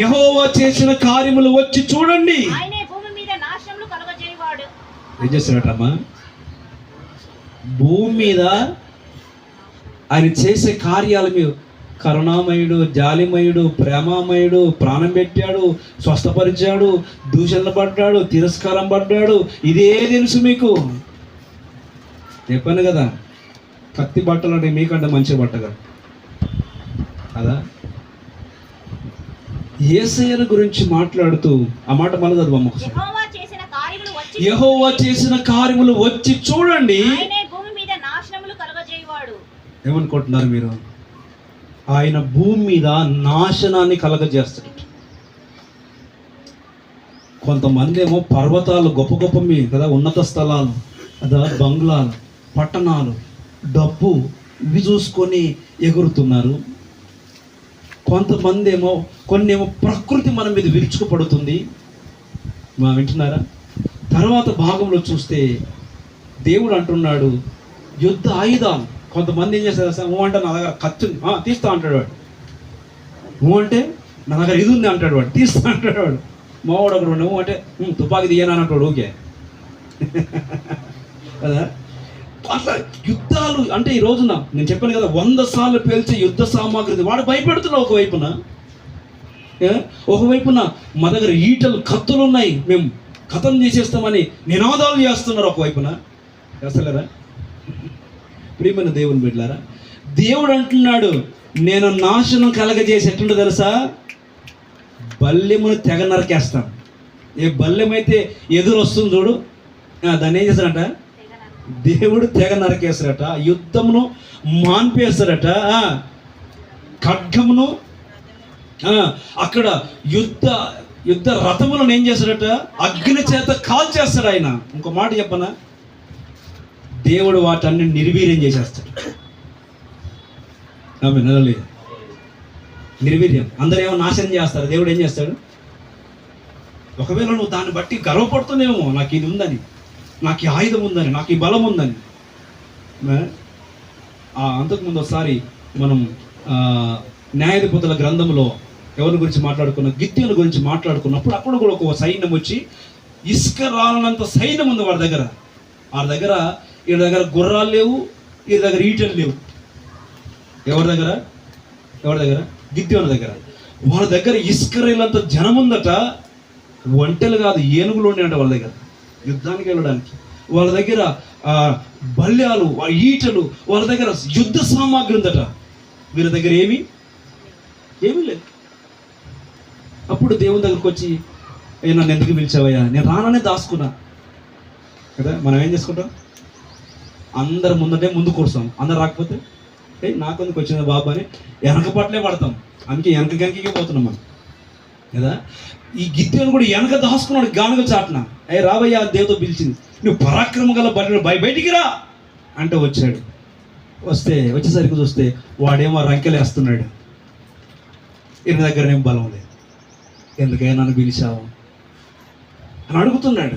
యెహోవా చేసిన కార్యములు వచ్చి చూడండి. ఏం చేస్తున్నాడమ్మా? భూమి మీద ఆయన చేసే కార్యాలు మీరు కరుణామయుడు, జాలిమయుడు, ప్రేమామయుడు, ప్రాణం పెట్టాడు, స్వస్థపరిచాడు, దూషణలు పడ్డాడు, తిరస్కారం పడ్డాడు. ఇదే తెలుసు మీకు. చెప్పాను కదా, కత్తి బట్టలు అంటే మీకంటే మంచి బట్టగా కదా. యేసయ్యను గురించి మాట్లాడుతూ ఆ మాట మన చదువు. యెహోవా చేసిన కార్యములు వచ్చి చూడండి. ఏమనుకుంటున్నారు మీరు? ఆయన భూమి మీద నాశనాన్ని కలగజేస్తాడు. కొంతమంది ఏమో పర్వతాలు గొప్ప గొప్ప కదా, ఉన్నత స్థలాలు కదా, బంగ్లాలు, పట్టణాలు, డబ్బు, ఇవి చూసుకొని ఎగురుతున్నారు. కొంతమంది ఏమో కొన్ని ప్రకృతి మన మీద విరుచుకుపడుతుంది. వింటున్నారా? తర్వాత భాగంలో చూస్తే దేవుడు అంటున్నాడు యుద్ధ ఆయుధాలు. కొంతమంది ఏం చేస్తారు? అంటే నా దగ్గర కత్తి తీస్తా అంటాడు వాడు. అంటే నా దగ్గర ఇది ఉంది అంటాడు వాడు, తీస్తా అంటాడు వాడు. మావాడు అక్కడ నువ్వు అంటే తుపాకి తీయనా అంటాడు. ఓకే కదా. అట్లా యుద్ధాలు అంటే ఈ రోజున నేను చెప్పాను కదా, 100 సార్లు పేల్చే యుద్ధ సామాగ్రి వాడు భయపెడుతున్నావు. ఒకవైపున మా దగ్గర ఈటలు, కత్తులు ఉన్నాయి, మేము కథం చేసేస్తామని నినాదాలు చేస్తున్నారు. ఒకవైపున చేస్తలేరా? ప్రియమైన దేవుని బిడ్డలారా, దేవుడు అంటున్నాడు నేను నాశనం కలగజేసేట్టుండో తెలుసా? బల్లెమును తెగ నరికేస్తాను. ఏ బల్లెమైతే ఎదురు వస్తుంది చూడు, దాన్ని ఏం చేస్తాడట? దేవుడు తెగ నరికేస్తాడట. యుద్ధమును మాన్పేస్తాడట. ఖడ్గమును అక్కడ యుద్ధ రథములను ఏం చేస్తాడట? అగ్ని చేత కాల్చేస్తాడు ఆయన. ఇంకో మాట చెప్పనా? దేవుడు వాటన్ని నిర్వీర్యం చేసేస్తాడు. నిర్వీర్యం. అందరూ ఏమో నాశనం చేస్తారు, దేవుడు ఏం చేస్తాడు? ఒకవేళ నువ్వు దాన్ని బట్టి గర్వపడుతున్నావేమో, నాకు ఇది ఉందని, నాకు ఈ ఆయుధం ఉందని, నాకు ఈ బలం ఉందని. అంతకుముందు ఒకసారి మనం న్యాయాధిపతుల గ్రంథంలో ఎవరి గురించి మాట్లాడుకున్నాం, గిత్తెల గురించి మాట్లాడుకున్నప్పుడు అప్పుడు కూడా ఒక సైన్యం వచ్చి ఇసుక రాలనంత సైన్యం ఉంది వాడి దగ్గర. వీళ్ళ దగ్గర గుర్రాలు లేవు, వీళ్ళ దగ్గర ఈటలు లేవు. ఎవరి దగ్గర గిత్తెల దగ్గర. వాళ్ళ దగ్గర ఇసుక రేలంత జనం ఉందట. ఒంటెలు కాదు, ఏనుగులు ఉన్నాయంట వాళ్ళ దగ్గర యుద్ధానికి వెళ్ళడానికి. వాళ్ళ దగ్గర బల్యాలు, ఈటలు, వాళ్ళ దగ్గర యుద్ధ సామాగ్రి ఉందట. వీళ్ళ దగ్గర ఏమీ లేదు. అప్పుడు దేవుని దగ్గరకు వచ్చి, నన్ను ఎందుకు పిలిచావయ్యా, నేను రాననే దాచుకున్నా కదా. మనం ఏం చేసుకుంటాం, అందరు ముందంటే ముందు కూర్చాం, అందరు రాకపోతే నాకెందుకు వచ్చింది బాబు అని వెనక పట్లే పడతాం. అందుకే వెనకకే పోతున్నాం మనం కదా. ఈ గిత్తెను కూడా వెనక దాచుకున్నాడు గానుగ చాటున. రావయ్యా దేవుతో పిలిచింది, నువ్వు పరాక్రమ గల బయటికి రా అంటే వచ్చాడు. వచ్చేసరికి చూస్తే వాడేమో రంకెలేస్తున్నాడు. ఈయన దగ్గరనేం బలం లేదు. ఎందుకైనా నన్ను పిలిచావు అని అడుగుతున్నాడు.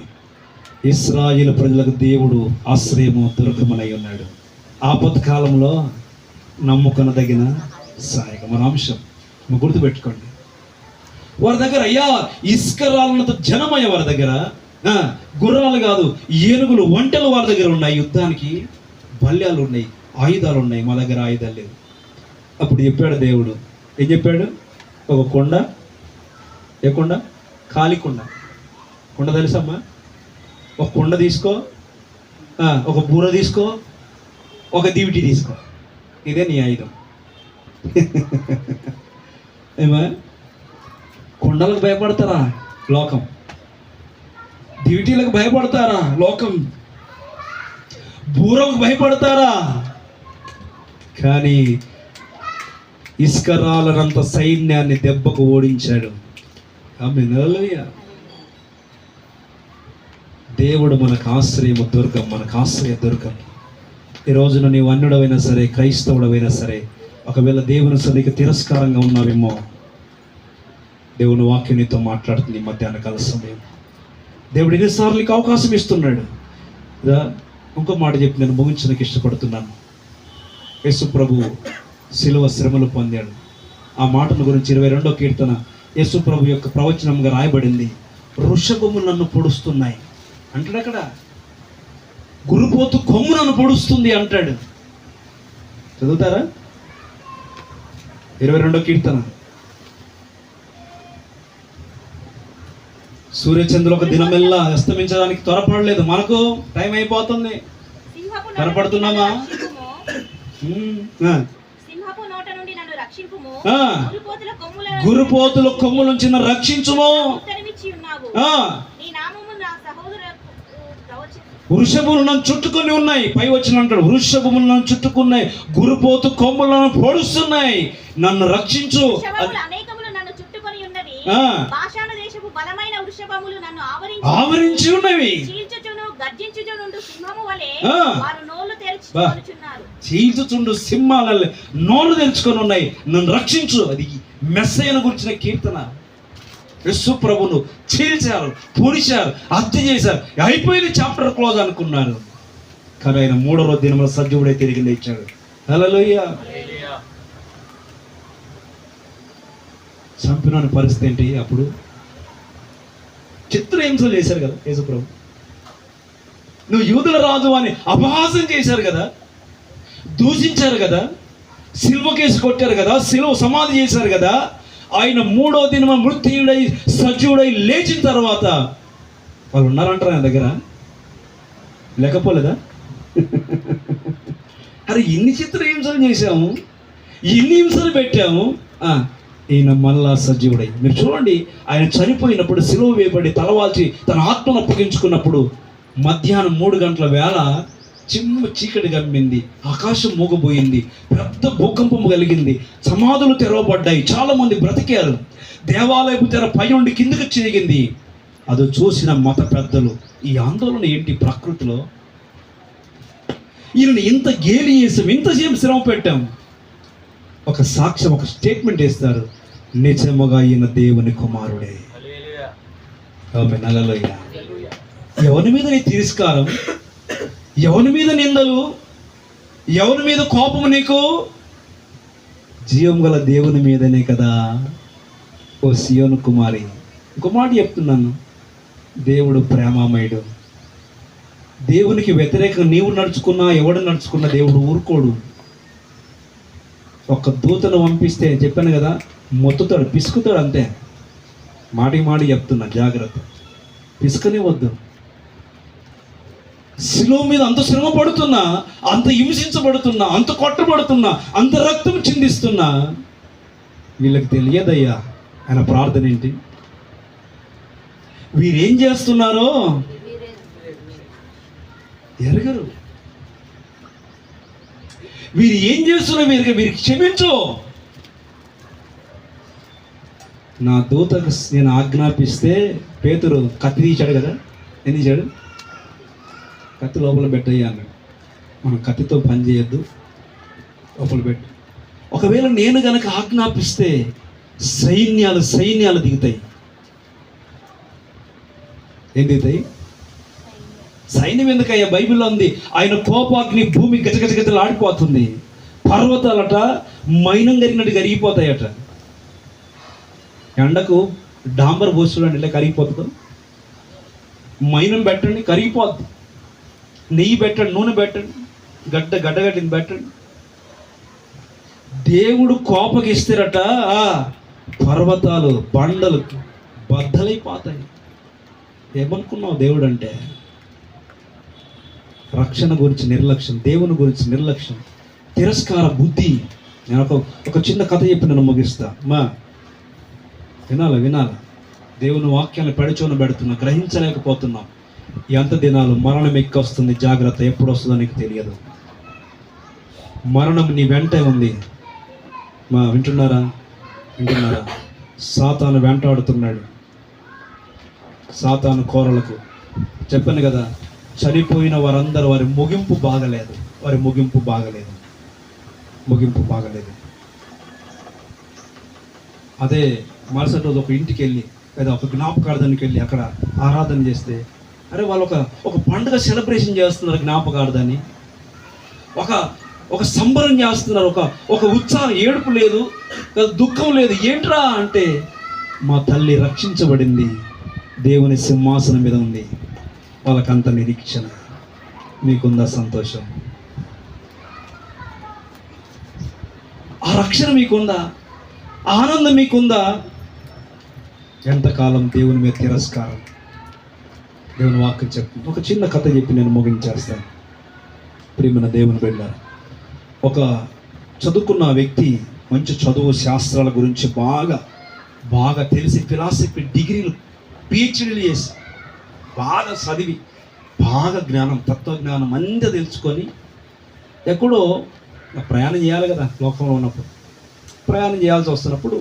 ఇశ్రాయేలు ప్రజలకు దేవుడు ఆశ్రయము దుర్గమునై ఉన్నాడు. ఆపత్కాలంలో నమ్ముకొనదగిన సహాయక. మన అంశం గుర్తుపెట్టుకోండి. వారి దగ్గర అయ్యా ఇసుక రాళ్ళంత జనమయ్య, వారి దగ్గర గుర్రాలు కాదు, ఏనుగులు, ఒంటెలు వారి దగ్గర ఉన్నాయి. యుద్ధానికి బల్యాలు ఉన్నాయి, ఆయుధాలు ఉన్నాయి. మా దగ్గర ఆయుధాలు లేవు. అప్పుడు చెప్పాడు దేవుడు. ఏం చెప్పాడు? ఒక కొండ, ఏ కొండ? ఖాళీ కొండ. కొండ తెలుసమ్మా? ఒక కొండ తీసుకో, ఒక బూర తీసుకో, ఒక దివిటి తీసుకో. ఇదే నీ ఆయుధం. ఏమా? కొండలకు భయపడతారా లోకం? దివిటీలకు భయపడతారా లోకం? బూరకు భయపడతారా? కానీ ఇసుక రాలనంత సైన్యాన్ని దెబ్బకు ఓడించాడు. హల్లెలూయా. దేవుడు మనకు ఆశ్రయము దుర్గం, మనకు ఆశ్రయ దుర్గం. ఈ రోజున నీవు అన్యుడవైనా సరే, క్రైస్తవుడవైనా సరే, ఒకవేళ దేవుని సన్నిధికి తిరస్కారంగా ఉన్నావేమో, దేవుని వాక్యం నీతో మాట్లాడుతుంది. మధ్యాహ్న కాల సమయం దేవుడు ఎన్నిసార్లు నీకు అవకాశం ఇస్తున్నాడు. ఇంకో మాట చెప్పి నేను ముగించడానికి ఇష్టపడుతున్నాను. యేసు ప్రభు శిలువ శ్రమలు పొందాడు. ఆ మాటల గురించి 22వ కీర్తన యేసు ప్రభు యొక్క ప్రవచనంగా రాయబడింది. వృషభము నన్ను పొడుస్తున్నాయి అంటాడు. అక్కడ గురుపోతు కొమ్ము నన్ను పొడుస్తుంది అంటాడు. చదువుతారా? 22వ కీర్తన. సూర్యచంద్రులు ఒక దినమెల్లా అస్తమించడానికి త్వరపడలేదు. మనకు టైం అయిపోతుంది. త్వరపడుతున్నామా? గురుపోతుల కొమ్ముల నుంచి నన్ను రక్షించుము. వృషభములు నన్ను చుట్టుకొని ఉన్నాయి. పై వచ్చిన అంటాడు, వృషభములు నన్ను చుట్టుకున్నాయి, గురుపోతు కొమ్ములను పొడుస్తున్నాయి, నన్ను రక్షించు. ఆవరించి ఉన్నవి. చీల్చుచుండు సింహాల నోళ్ళు తెరుచుకొని ఉన్నాయి, నన్ను రక్షించు. అది మెస్సయ్యను గురించిన కీర్తన. యేసు ప్రభును చీల్చారు, పొడిచారు, హత్య చేశారు, అయిపోయింది, చాప్టర్ క్లోజ్ అనుకున్నారు. కానీ ఆయన 3వ దినమున సజీవుడై తిరిగి లేచాడు. హల్లెలూయా. చంపిన పరిస్థితి ఏంటి? అప్పుడు చిత్రహింసలు చేశారు కదా యేసు ప్రభు. నువ్వు యూదుల రాజు అని అపహాసం చేశారు కదా, దూషించారు కదా, సిలువ కేసు కొట్టారు కదా, సిలువ సమాధి చేశారు కదా. ఆయన 3వ దినమున మృత్యుడై సజీవుడై లేచిన తర్వాత వాళ్ళు ఉన్నారంటారు ఆయన దగ్గర, లేకపోలేదా? అరే ఇన్ని చిత్రహింసలు చేశాము, ఇన్ని హింసలు పెట్టాము, ఈయన మళ్ళా సజీవుడై. మీరు చూడండి, ఆయన చనిపోయినప్పుడు సిలువ వేయబడి తలవాల్చి తన ఆత్మను అప్పగించుకున్నప్పుడు మధ్యాహ్నం 3 గంటల వేళ చిమ్మ చీకటి గమ్మింది, ఆకాశం మూగబోయింది, పెద్ద భూకంపం కలిగింది, సమాధులు తెరవబడ్డాయి, చాలా మంది బ్రతికారు, దేవాలయపు తెర పై నుండి కిందకి చిరిగింది. అది చూసిన మత పెద్దలు, ఈ ఆందోళన ఏంటి ప్రకృతిలో? ఈయనని ఇంత గేలి చేసాం, ఇంతసేపు శ్రమ పెట్టాం. ఒక సాక్ష్యం, ఒక స్టేట్మెంట్ ఇస్తారు, నిజముగా ఈయన దేవుని కుమారుడే. హల్లెలూయా. ఎవరి మీద నీ తిరస్కారం, ఎవరి మీద నిందలు, ఎవరి మీద కోపము నీకు? జీవం గల దేవుని మీదనే కదా. ఓ సియోను కుమారి, ఇంకో మాట చెప్తున్నాను, దేవుడు ప్రేమామయుడు. దేవునికి వ్యతిరేకంగా నీవు నడుచుకున్నా, ఎవడు నడుచుకున్నా దేవుడు ఊరుకోడు. ఒక దూతను పంపిస్తే చెప్పాను కదా, మొత్తుతాడు, పిసుకుతాడు అంతే. మాటి చెప్తున్నా, జాగ్రత్త, పిసుకనే వద్దు. శిలువ మీద అంత శ్రమ పడుతున్నా, అంత హింసించబడుతున్నా, అంత కొట్టబడుతున్నా, అంత రక్తం చిందిస్తున్నా, వీళ్ళకి తెలియదయ్యా ఆయన ప్రార్థన ఏంటి, వీరేం చేస్తున్నారో ఎరగరు. వీరు ఏం చేస్తున్నా వీరికి క్షమించు. నా దూతకు నేను ఆజ్ఞాపిస్తే పేతురు కత్తి తీశాడు కదా, ఏం తీశాడు? కత్తి లోపల పెట్టయ్యా అన్నాడు. మనం కత్తితో పని చేయొద్దు, లోపల పెట్టు. ఒకవేళ నేను గనక ఆజ్ఞాపిస్తే సైన్యాలు దిగుతాయి. ఏం దిగుతాయి? సైన్యం ఎందుకయ్యా? బైబిల్లో ఉంది, ఆయన కోపాగ్ని భూమి గజగజగజలు ఆడిపోతుంది, పర్వతాలట మైనం కరిగినట్టు కరిగిపోతాయట. ఎండకు డాంబర్ పోస్తుండండి, ఇలా కరిగిపోతుంది. మైనం పెట్టండి, కరిగిపోద్ది. నెయ్యి పెట్టండి, నూనె పెట్టండి, గడ్డగట్టింది పెట్టండి. దేవుడు కోపగిస్తారట, పర్వతాలు బండలు బద్దలైపోతాయి. ఏమనుకున్నావు దేవుడు అంటే? రక్షణ గురించి నిర్లక్ష్యం, దేవుని గురించి నిర్లక్ష్యం, తిరస్కార బుద్ధి. నేను ఒక చిన్న కథ చెప్పి నేను ముగిస్తా. వినాల దేవుని వాక్యాన్ని పడిచోన పెడుతున్నా, గ్రహించలేకపోతున్నాం. ఎంత దినాలు మరణం ఎక్కి వస్తుంది, జాగ్రత్త, ఎప్పుడు వస్తుందో నీకు తెలియదు. మరణం నీ వెంటే ఉంది. వింటున్నారా? సాతాను వెంటాడుతున్నాడు. సాతాను కోరలకు చెప్పాను కదా, చనిపోయిన వారందరూ వారి ముగింపు బాగలేదు. అదే మరుసటి రోజు ఒక ఇంటికి వెళ్ళి లేదా ఒక జ్ఞాపకార్థానికి వెళ్ళి అక్కడ ఆరాధన చేస్తే, అరే వాళ్ళు ఒక పండుగ సెలబ్రేషన్ చేస్తున్నారు, జ్ఞాపకార్థాన్ని ఒక సంబరం చేస్తున్నారు, ఒక ఉత్సాహం, ఏడుపు లేదు, దుఃఖం లేదు. ఏంట్రా అంటే, మా తల్లి రక్షించబడింది, దేవుని సింహాసనం మీద ఉంది. వాళ్ళకంత నిరీక్షణ. మీకుందా సంతోషం? ఆ రక్షణ మీకుందా? ఆనందం మీకుందా? ఎంతకాలం దేవుని మీద తిరస్కారం? దేవుని వాక్యం చెప్తుంది. ఒక చిన్న కథ చెప్పి నేను ముగించేస్తాను. ప్రియమైన దేవుని బిడ్డ, ఒక చదువుకున్న వ్యక్తి, మంచి చదువు, శాస్త్రాల గురించి బాగా తెలిసి, ఫిలాసఫీ డిగ్రీలు, పిహెచ్డీలు చేసి, బాగా చదివి, బాగా జ్ఞానం, తత్వజ్ఞానం అంతా తెలుసుకొని, ఎక్కడో ప్రయాణం చేయాలి కదా, లోకంలో ఉన్నప్పుడు ప్రయాణం చేయాల్సి వస్తున్నప్పుడు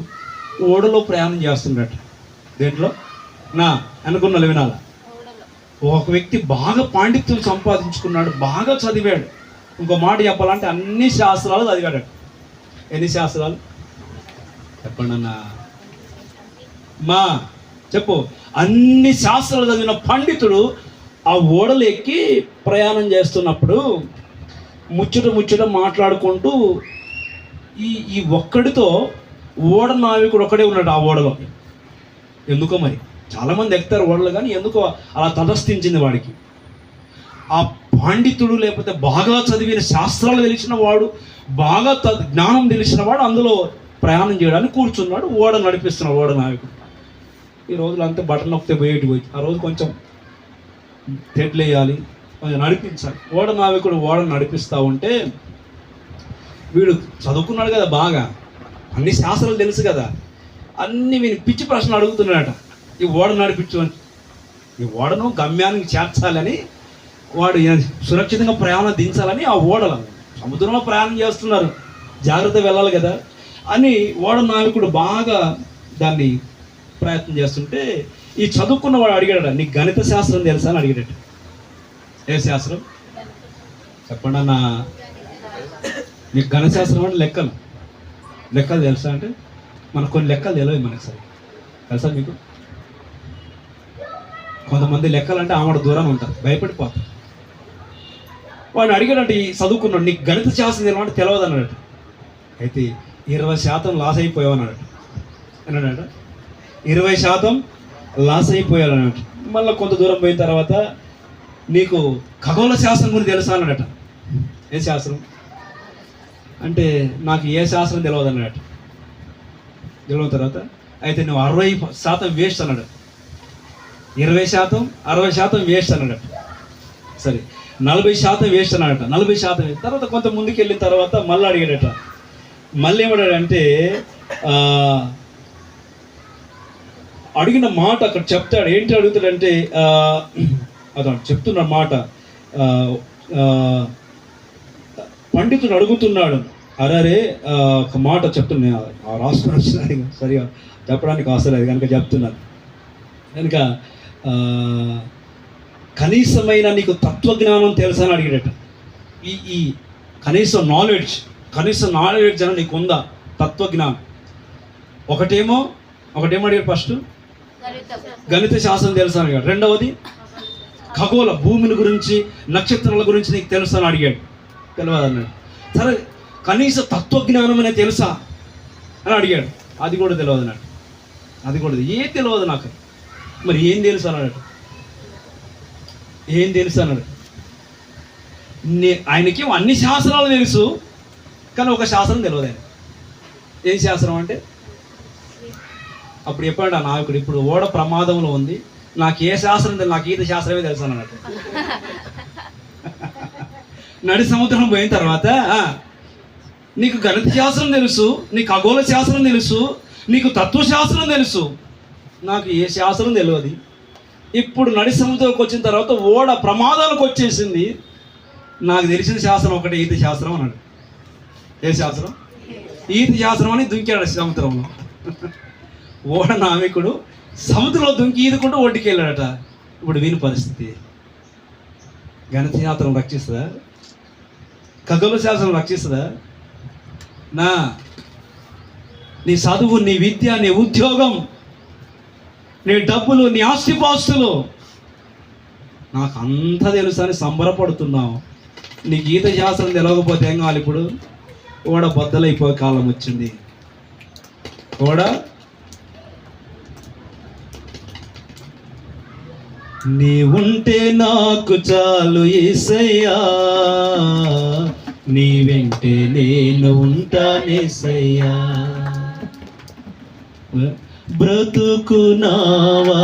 ఓడలో ప్రయాణం చేస్తుండట. దేంట్లో? అనుకున్నలు వినాల. ఒక వ్యక్తి బాగా పాండిత్యం సంపాదించుకున్నాడు, బాగా చదివాడు. ఇంకో మాట చెప్పాలంటే అన్ని శాస్త్రాలు చదివాడట. ఎన్ని శాస్త్రాలు చెప్పండి అన్న? చెప్పు. అన్ని శాస్త్రాలు చదివిన పండితుడు ఆ ఓడలు ఎక్కి ప్రయాణం చేస్తున్నప్పుడు ముచ్చట మాట్లాడుకుంటూ ఈ ఒక్కడితో ఓడ నావికుడు ఒక్కడే ఉన్నాడు ఆ ఓడలో. ఎందుకో మరి, చాలామంది ఎక్కుతారు ఓడలు, కానీ ఎందుకో అలా తటస్థించింది వాడికి. ఆ పండితుడు, లేకపోతే బాగా చదివిన శాస్త్రాలు తెలిసిన వాడు, బాగా జ్ఞానం తెలిసిన వాడు అందులో ప్రయాణం చేయడానికి కూర్చున్నాడు. ఓడ నడిపిస్తున్నాడు ఓడ నావికుడు. ఈ రోజులు అంతా బట్టలు నొక్కితే పోయి, ఆ రోజు కొంచెం తెడ్లు వేయాలి, కొంచెం నడిపించాలి. ఓడ నావికుడు ఓడను నడిపిస్తూ ఉంటే, వీడు చదువుకున్నాడు కదా, బాగా అన్ని శాస్త్రాలు తెలుసు కదా, అన్ని వీని పిచ్చి ప్రశ్నలు అడుగుతున్నాడట. ఈ ఓడ నడిపించు అని, ఈ ఓడను గమ్యానికి చేర్చాలని, వాడు సురక్షితంగా ప్రయాణం దించాలని ఆ ఓడలు సముద్రంలో ప్రయాణం చేస్తున్నారు, జాగ్రత్త వెళ్ళాలి కదా అని ఓడ నావికుడు బాగా దాన్ని ప్రయత్నం చేస్తుంటే, ఈ చదువుకున్న వాడు అడిగాడు, నీకు గణిత శాస్త్రం తెలుసా అని అడిగాడట. ఏ శాస్త్రం చెప్పండి అన్న? నీకు గణిత శాస్త్రం అంటే లెక్కలు తెలుసా అంటే, మనకు కొన్ని లెక్కలు తెలియదు మనకు. సరే తెలుసా మీకు? కొంతమంది లెక్కలంటే ఆమెడ దూరాన్ని ఉంటారు, భయపడిపోతారు. వాడిని అడిగాడంటే ఈ చదువుకున్నాడు, నీకు గణిత శాస్త్రం తెలవంటే తెలియదు అన్నాడు. అయితే 20% లాస్ అయిపోయావు అన్నాడు. అన్నాడట 20% లాస్ అయిపోయాడు అన్నట్టు. మళ్ళీ కొంత దూరం పోయిన తర్వాత నీకు ఖగోళ శాస్త్రం గురించి తెలుసా అన్నాడట. ఏ శాస్త్రం అంటే నాకు ఏ శాస్త్రం తెలియదు అన్నాడట. తెలియని తర్వాత అయితే నువ్వు 60% వేస్ట్ అన్నాడు. 20%, 60% వేస్ట్ అన్నాడట. సరే 40% వేస్ట్ అన్నాడట. 40% వేస్ట్. తర్వాత కొంత ముందుకు వెళ్ళిన తర్వాత మళ్ళీ అడిగాడట. మళ్ళీ ఏమన్నాడంటే అడిగిన మాట అక్కడ చెప్తాడు. ఏంటి అడుగుతాడంటే అతను చెప్తున్న మాట, పండితుడు అడుగుతున్నాడు. అరే ఒక మాట చెప్తున్నా, రాసుకొని వచ్చినది సరిగా చెప్పడానికి అవసరం కనుక చెప్తున్నాను. కనుక కనీసమైన నీకు తత్వజ్ఞానం తెలుసా అని అడిగాడట. ఈ కనీసం నాలెడ్జ్ అని నీకు ఉందా? తత్వజ్ఞానం. ఒకటేమో అడిగాడు ఫస్ట్, గణిత శాస్త్రం తెలుసా అని అడిగాడు. రెండవది ఖగోళ భూమిని గురించి, నక్షత్రాల గురించి నీకు తెలుసా అని అడిగాడు. తెలియదు అన్నాడు. సరే కనీస తత్వజ్ఞానం అనేది తెలుసా అని అడిగాడు. అది కూడా తెలియదు అన్నాడు. అది కూడా ఏం తెలియదు నాకు. మరి ఏం తెలుసు అన్నాడు. ఏం తెలుసు అన్నాడు. ఆయనకి అన్ని శాస్త్రాలు తెలుసు, కానీ ఒక శాస్త్రం తెలియదు ఆయన. ఏం శాస్త్రం అంటే అప్పుడు చెప్పాడు ఆ నాయకుడు, ఇప్పుడు ఓడ ప్రమాదంలో ఉంది, నాకు ఏ శాస్త్రం తెలుసు, నాకు ఈత శాస్త్రమే తెలుసు అన్నట్టు. నడి సముద్రం పోయిన తర్వాత నీకు గణిత శాస్త్రం తెలుసు, నీకు ఖగోళ శాస్త్రం తెలుసు, నీకు తత్వశాస్త్రం తెలుసు, నాకు ఏ శాస్త్రం తెలియదు. ఇప్పుడు నడి సముద్రంకి వచ్చిన తర్వాత ఓడ ప్రమాదాలకు వచ్చేసింది, నాకు తెలిసిన శాస్త్రం ఒకటి, ఈత శాస్త్రం అన్నాడు. ఏ శాస్త్రం? ఈత శాస్త్రం అని దుంకాడు సముద్రంలో. ఓడ నావికుడు సముద్రంలో దుంకి ఈదుకుంటూ ఒడ్డుకి వెళ్ళాడట. ఇప్పుడు వీని పరిస్థితి, గణిత శాస్త్రం రక్షిస్తుందా? ఖగోళ శాస్త్రం రక్షిస్తుందా? నీ చదువు, నీ విద్య, నీ ఉద్యోగం, నీ డబ్బులు, నీ ఆస్తిపాస్తులు, నాకు అంతా తెలుసు అని సంబరపడుతున్నావు. నీకు ఈత శాస్త్రం తెలియకపోతే ఏం కావాలి? ఇప్పుడు ఓడ బద్దలైపోయే కాలం వచ్చింది. ఓడ నీ ఉంటే నాకు చాలు యేసయ్యా, నీ వెంటే నేను ఉంటానేసయ్యా. బ్రతుకునావా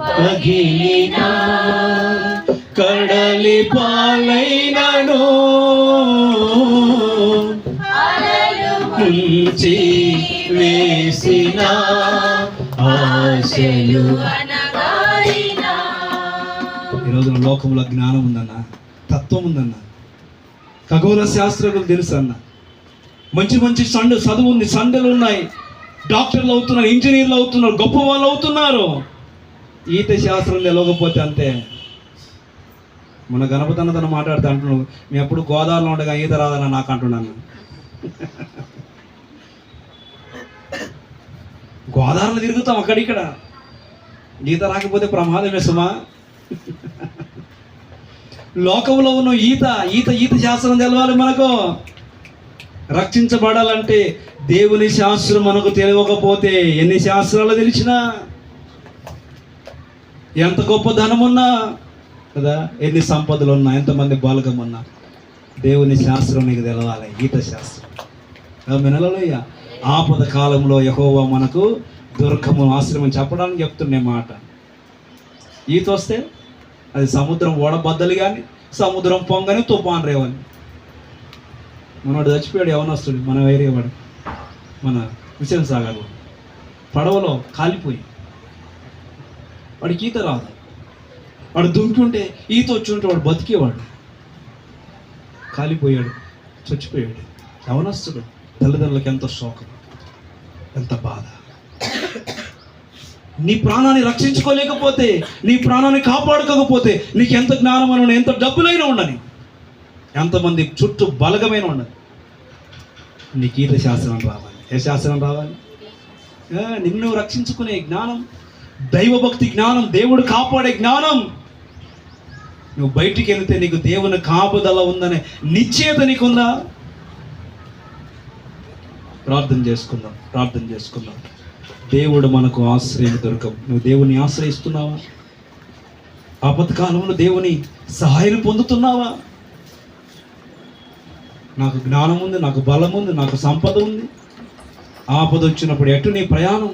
పగిలినా కడలి పాలైనను ముంచి వేసిన ఆశలు. ఈరోజు లోకంలో జ్ఞానం ఉందన్న, తత్వం ఉందన్న, ఖగోళ శాస్త్రజ్ఞులు తెలుసు అన్న, మంచి చదువు ఉంది, సండలు ఉన్నాయి, డాక్టర్లు అవుతున్నారు, ఇంజనీర్లు అవుతున్నారు, గొప్ప వాళ్ళు అవుతున్నారు. ఈత శాస్త్రం తెలియకపోతే అంతే. మన గణపతి తను మాట్లాడుతూ అంటున్నావు, మేము ఎప్పుడు గోదావరిలో ఉండగా ఈత రాదని నాకు అంటున్నాను. గోదావరిలో తిరుగుతాం అక్కడిక్కడ, ఈత రాకపోతే ప్రమాదమే సుమా. లోకంలో ఉన్న ఈత శాస్త్రం తెలవాలి మనకు. రక్షించబడాలంటే దేవుని శాస్త్రం మనకు తెలియకపోతే ఎన్ని శాస్త్రాలు తెలిసినా, ఎంత గొప్ప ధనం ఉన్నా కదా, ఎన్ని సంపదలు ఉన్నా, ఎంతమంది బాలకం ఉన్నా, దేవుని శాస్త్రం నీకు తెలవాలి. ఈత శాస్త్రం వినలలోయ ఆపద కాలంలో యెహోవా మనకు దుర్గము ఆశ్రమం చెప్పడానికి చెప్తున్నే మాట. ఈత వస్తే అది సముద్రం ఓడబద్దలు కానీ, సముద్రం పొంగని, తుఫాన్ రేవని. మనవాడు చచ్చిపోయాడు, యవనస్తుడు, మన వేరే వాడు, మన హుస్సేన్ సాగర్ పడవలో కాలిపోయి, వాడికి ఈత రాదు. వాడు దుంకుంటే ఈత వచ్చి ఉంటే వాడు బతికేవాడు. కాలిపోయాడు, చచ్చిపోయాడు. యవనస్తుడు, తల్లిదండ్రులకు ఎంత శోకం, ఎంత బాధ. నీ ప్రాణాన్ని రక్షించుకోలేకపోతే, నీ ప్రాణాన్ని కాపాడుకోకపోతే, నీకు ఎంత జ్ఞానం అని, ఎంత డబ్బులైనా ఉండని, ఎంతమంది చుట్టూ బలగమైన ఉండదు, నీకు ఈత శాస్త్రం రావాలి. ఏ శాస్త్రం రావాలి? నిన్ను రక్షించుకునే జ్ఞానం, దైవభక్తి జ్ఞానం, దేవుడు కాపాడే జ్ఞానం. నువ్వు బయటికి వెళితే నీకు దేవుని కాపుదల ఉందనే నిశ్చయత నీకుందా? ప్రార్థన చేసుకుందాం. దేవుడు మనకు ఆశ్రయం దొరకం. నువ్వు దేవుని ఆశ్రయిస్తున్నావా? ఆపత్కాలంలో దేవుని సహాయం పొందుతున్నావా? నాకు జ్ఞానం ఉంది, నాకు బలం ఉంది, నాకు సంపద ఉంది. ఆపద వచ్చినప్పుడు ఎటు నీ ప్రయాణం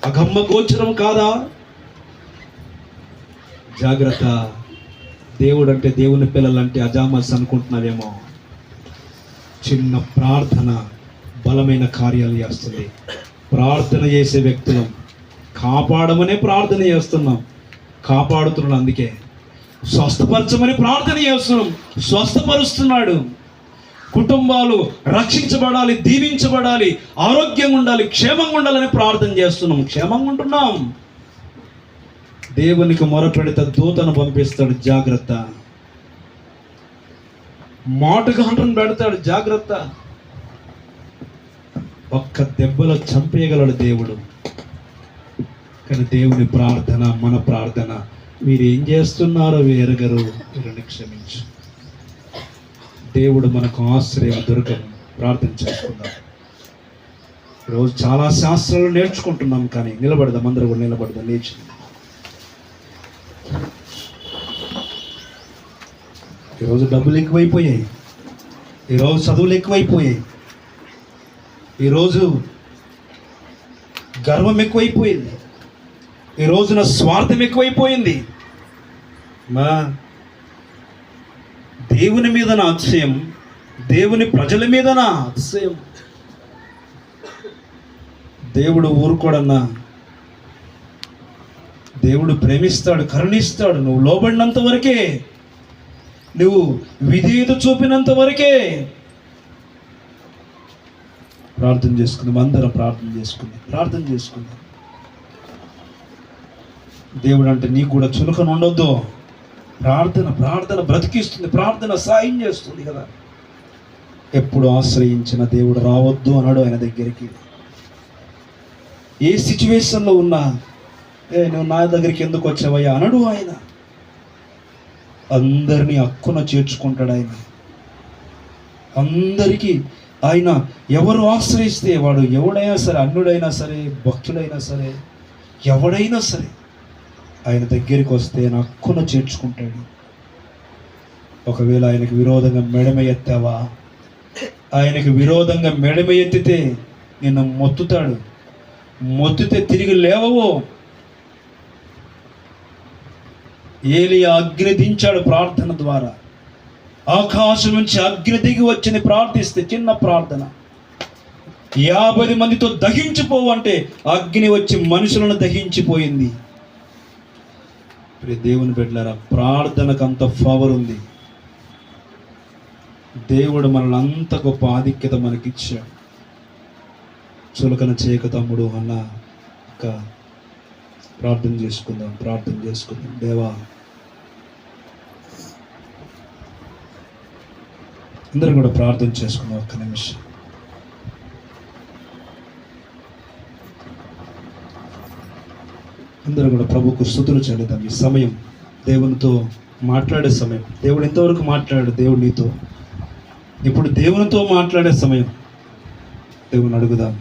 అగమ్య గోచరం కాదా? జాగ్రత్త. దేవుడు అంటే, దేవుని పిల్లలంటే అజామస్ అనుకుంటున్నావేమో. చిన్న ప్రార్థన బలమైన కార్యాలు చేస్తుంది. ప్రార్థన చేసే వ్యక్తులం, కాపాడమనే ప్రార్థన చేస్తున్నాం, కాపాడుతున్నాడు. అందుకే స్వస్థపరచమని ప్రార్థన చేస్తున్నాం, స్వస్థపరుస్తున్నాడు. కుటుంబాలు రక్షించబడాలి, దీవించబడాలి, ఆరోగ్యంగా ఉండాలి, క్షేమంగా ఉండాలని ప్రార్థన చేస్తున్నాం. క్షేమంగా ఉంటున్నాం. దేవునికి మొరపెడితే దూతను పంపిస్తాడు. జాగ్రత్త. మాటగాండ్రం పెడతాడు. జాగ్రత్త. ఒక్క దెబ్బలో చంపేయగలడు దేవుడు. కానీ దేవుని ప్రార్థన, మన ప్రార్థన, మీరు ఏం చేస్తున్నారో ఎరగరు, వీరిని క్షమించు. దేవుడు మనకు ఆశ్రయం దొరకం. ప్రార్థన చేసుకుందాం. ఈరోజు చాలా శాస్త్రాలు నేర్చుకుంటున్నాం, కానీ నిలబడదాం. అందరూ కూడా నిలబడదాం. లేచి ఈరోజు డబ్బులు ఎక్కువైపోయాయి, ఈరోజు చదువులు ఎక్కువైపోయాయి, ఈరోజు గర్వం ఎక్కువైపోయింది, ఈ రోజున స్వార్థం ఎక్కువైపోయింది. మా దేవుని మీద నా అతిశయం, దేవుని ప్రజల మీద నా అతిశయం. దేవుడు ఊరుకోడన్నా. దేవుడు ప్రేమిస్తాడు, కరుణిస్తాడు. నువ్వు లోబడినంత వరకే, నువ్వు విధేయత చూపినంత వరకే. ప్రార్థన చేసుకుందాం. అందరం ప్రార్థన చేసుకుందాం. దేవుడు అంటే నీకు కూడా చులకన ఉండొద్దు. ప్రార్థన బ్రతికిస్తుంది, ప్రార్థన సాయం చేస్తుంది కదా. ఎప్పుడు ఆశ్రయించిన దేవుడు రావద్దు అన్నాడు ఆయన దగ్గరికి. ఏ సిచ్యువేషన్లో ఉన్నా, నువ్వు నా దగ్గరికి ఎందుకు వచ్చావయ్యా అనడు ఆయన. అందరినీ హక్కున చేర్చుకుంటాడు ఆయన. అందరికీ ఆయన ఎవరు ఆశ్రయిస్తే, వాడు ఎవడైనా సరే, అన్యుడైనా సరే, భక్తుడైనా సరే, ఎవడైనా సరే, ఆయన దగ్గరికి వస్తే ఆయన హక్కున చేర్చుకుంటాడు. ఒకవేళ ఆయనకు విరోధంగా మెడమ ఎత్తావా, ఆయనకు విరోధంగా మెడమ ఎత్తితే నిన్ను మొత్తితే తిరిగి లేవవు. ఏలియా అగ్ని దించాడు ప్రార్థన ద్వారా. ఆకాశం నుంచి అగ్ని దిగి వచ్చింది ప్రార్థిస్తే. చిన్న ప్రార్థన. 50 మందితో దహించిపోవు అంటే అగ్ని వచ్చి మనుషులను దహించిపోయింది. దేవుని బిడ్డలారా, ప్రార్థనకు అంత పవర్ ఉంది. దేవుడు మనల్ని అంత గొప్ప ఆధిక్యత మనకిచ్చాడు. చులకన చేయక తమ్ముడు అన్న ప్రార్థన చేసుకుందాం. దేవా, అందరూ కూడా ప్రార్థన చేసుకుందాం. ఒక్క నిమిషం. అందరూ కూడా ప్రభుకు స్తుతులు చెల్లిద్దాం. ఈ సమయం దేవునితో మాట్లాడే సమయం. దేవుడు ఎంతవరకు మాట్లాడాడు దేవుడు నీతో. ఇప్పుడు దేవునితో మాట్లాడే సమయం. దేవుని అడుగుదాం.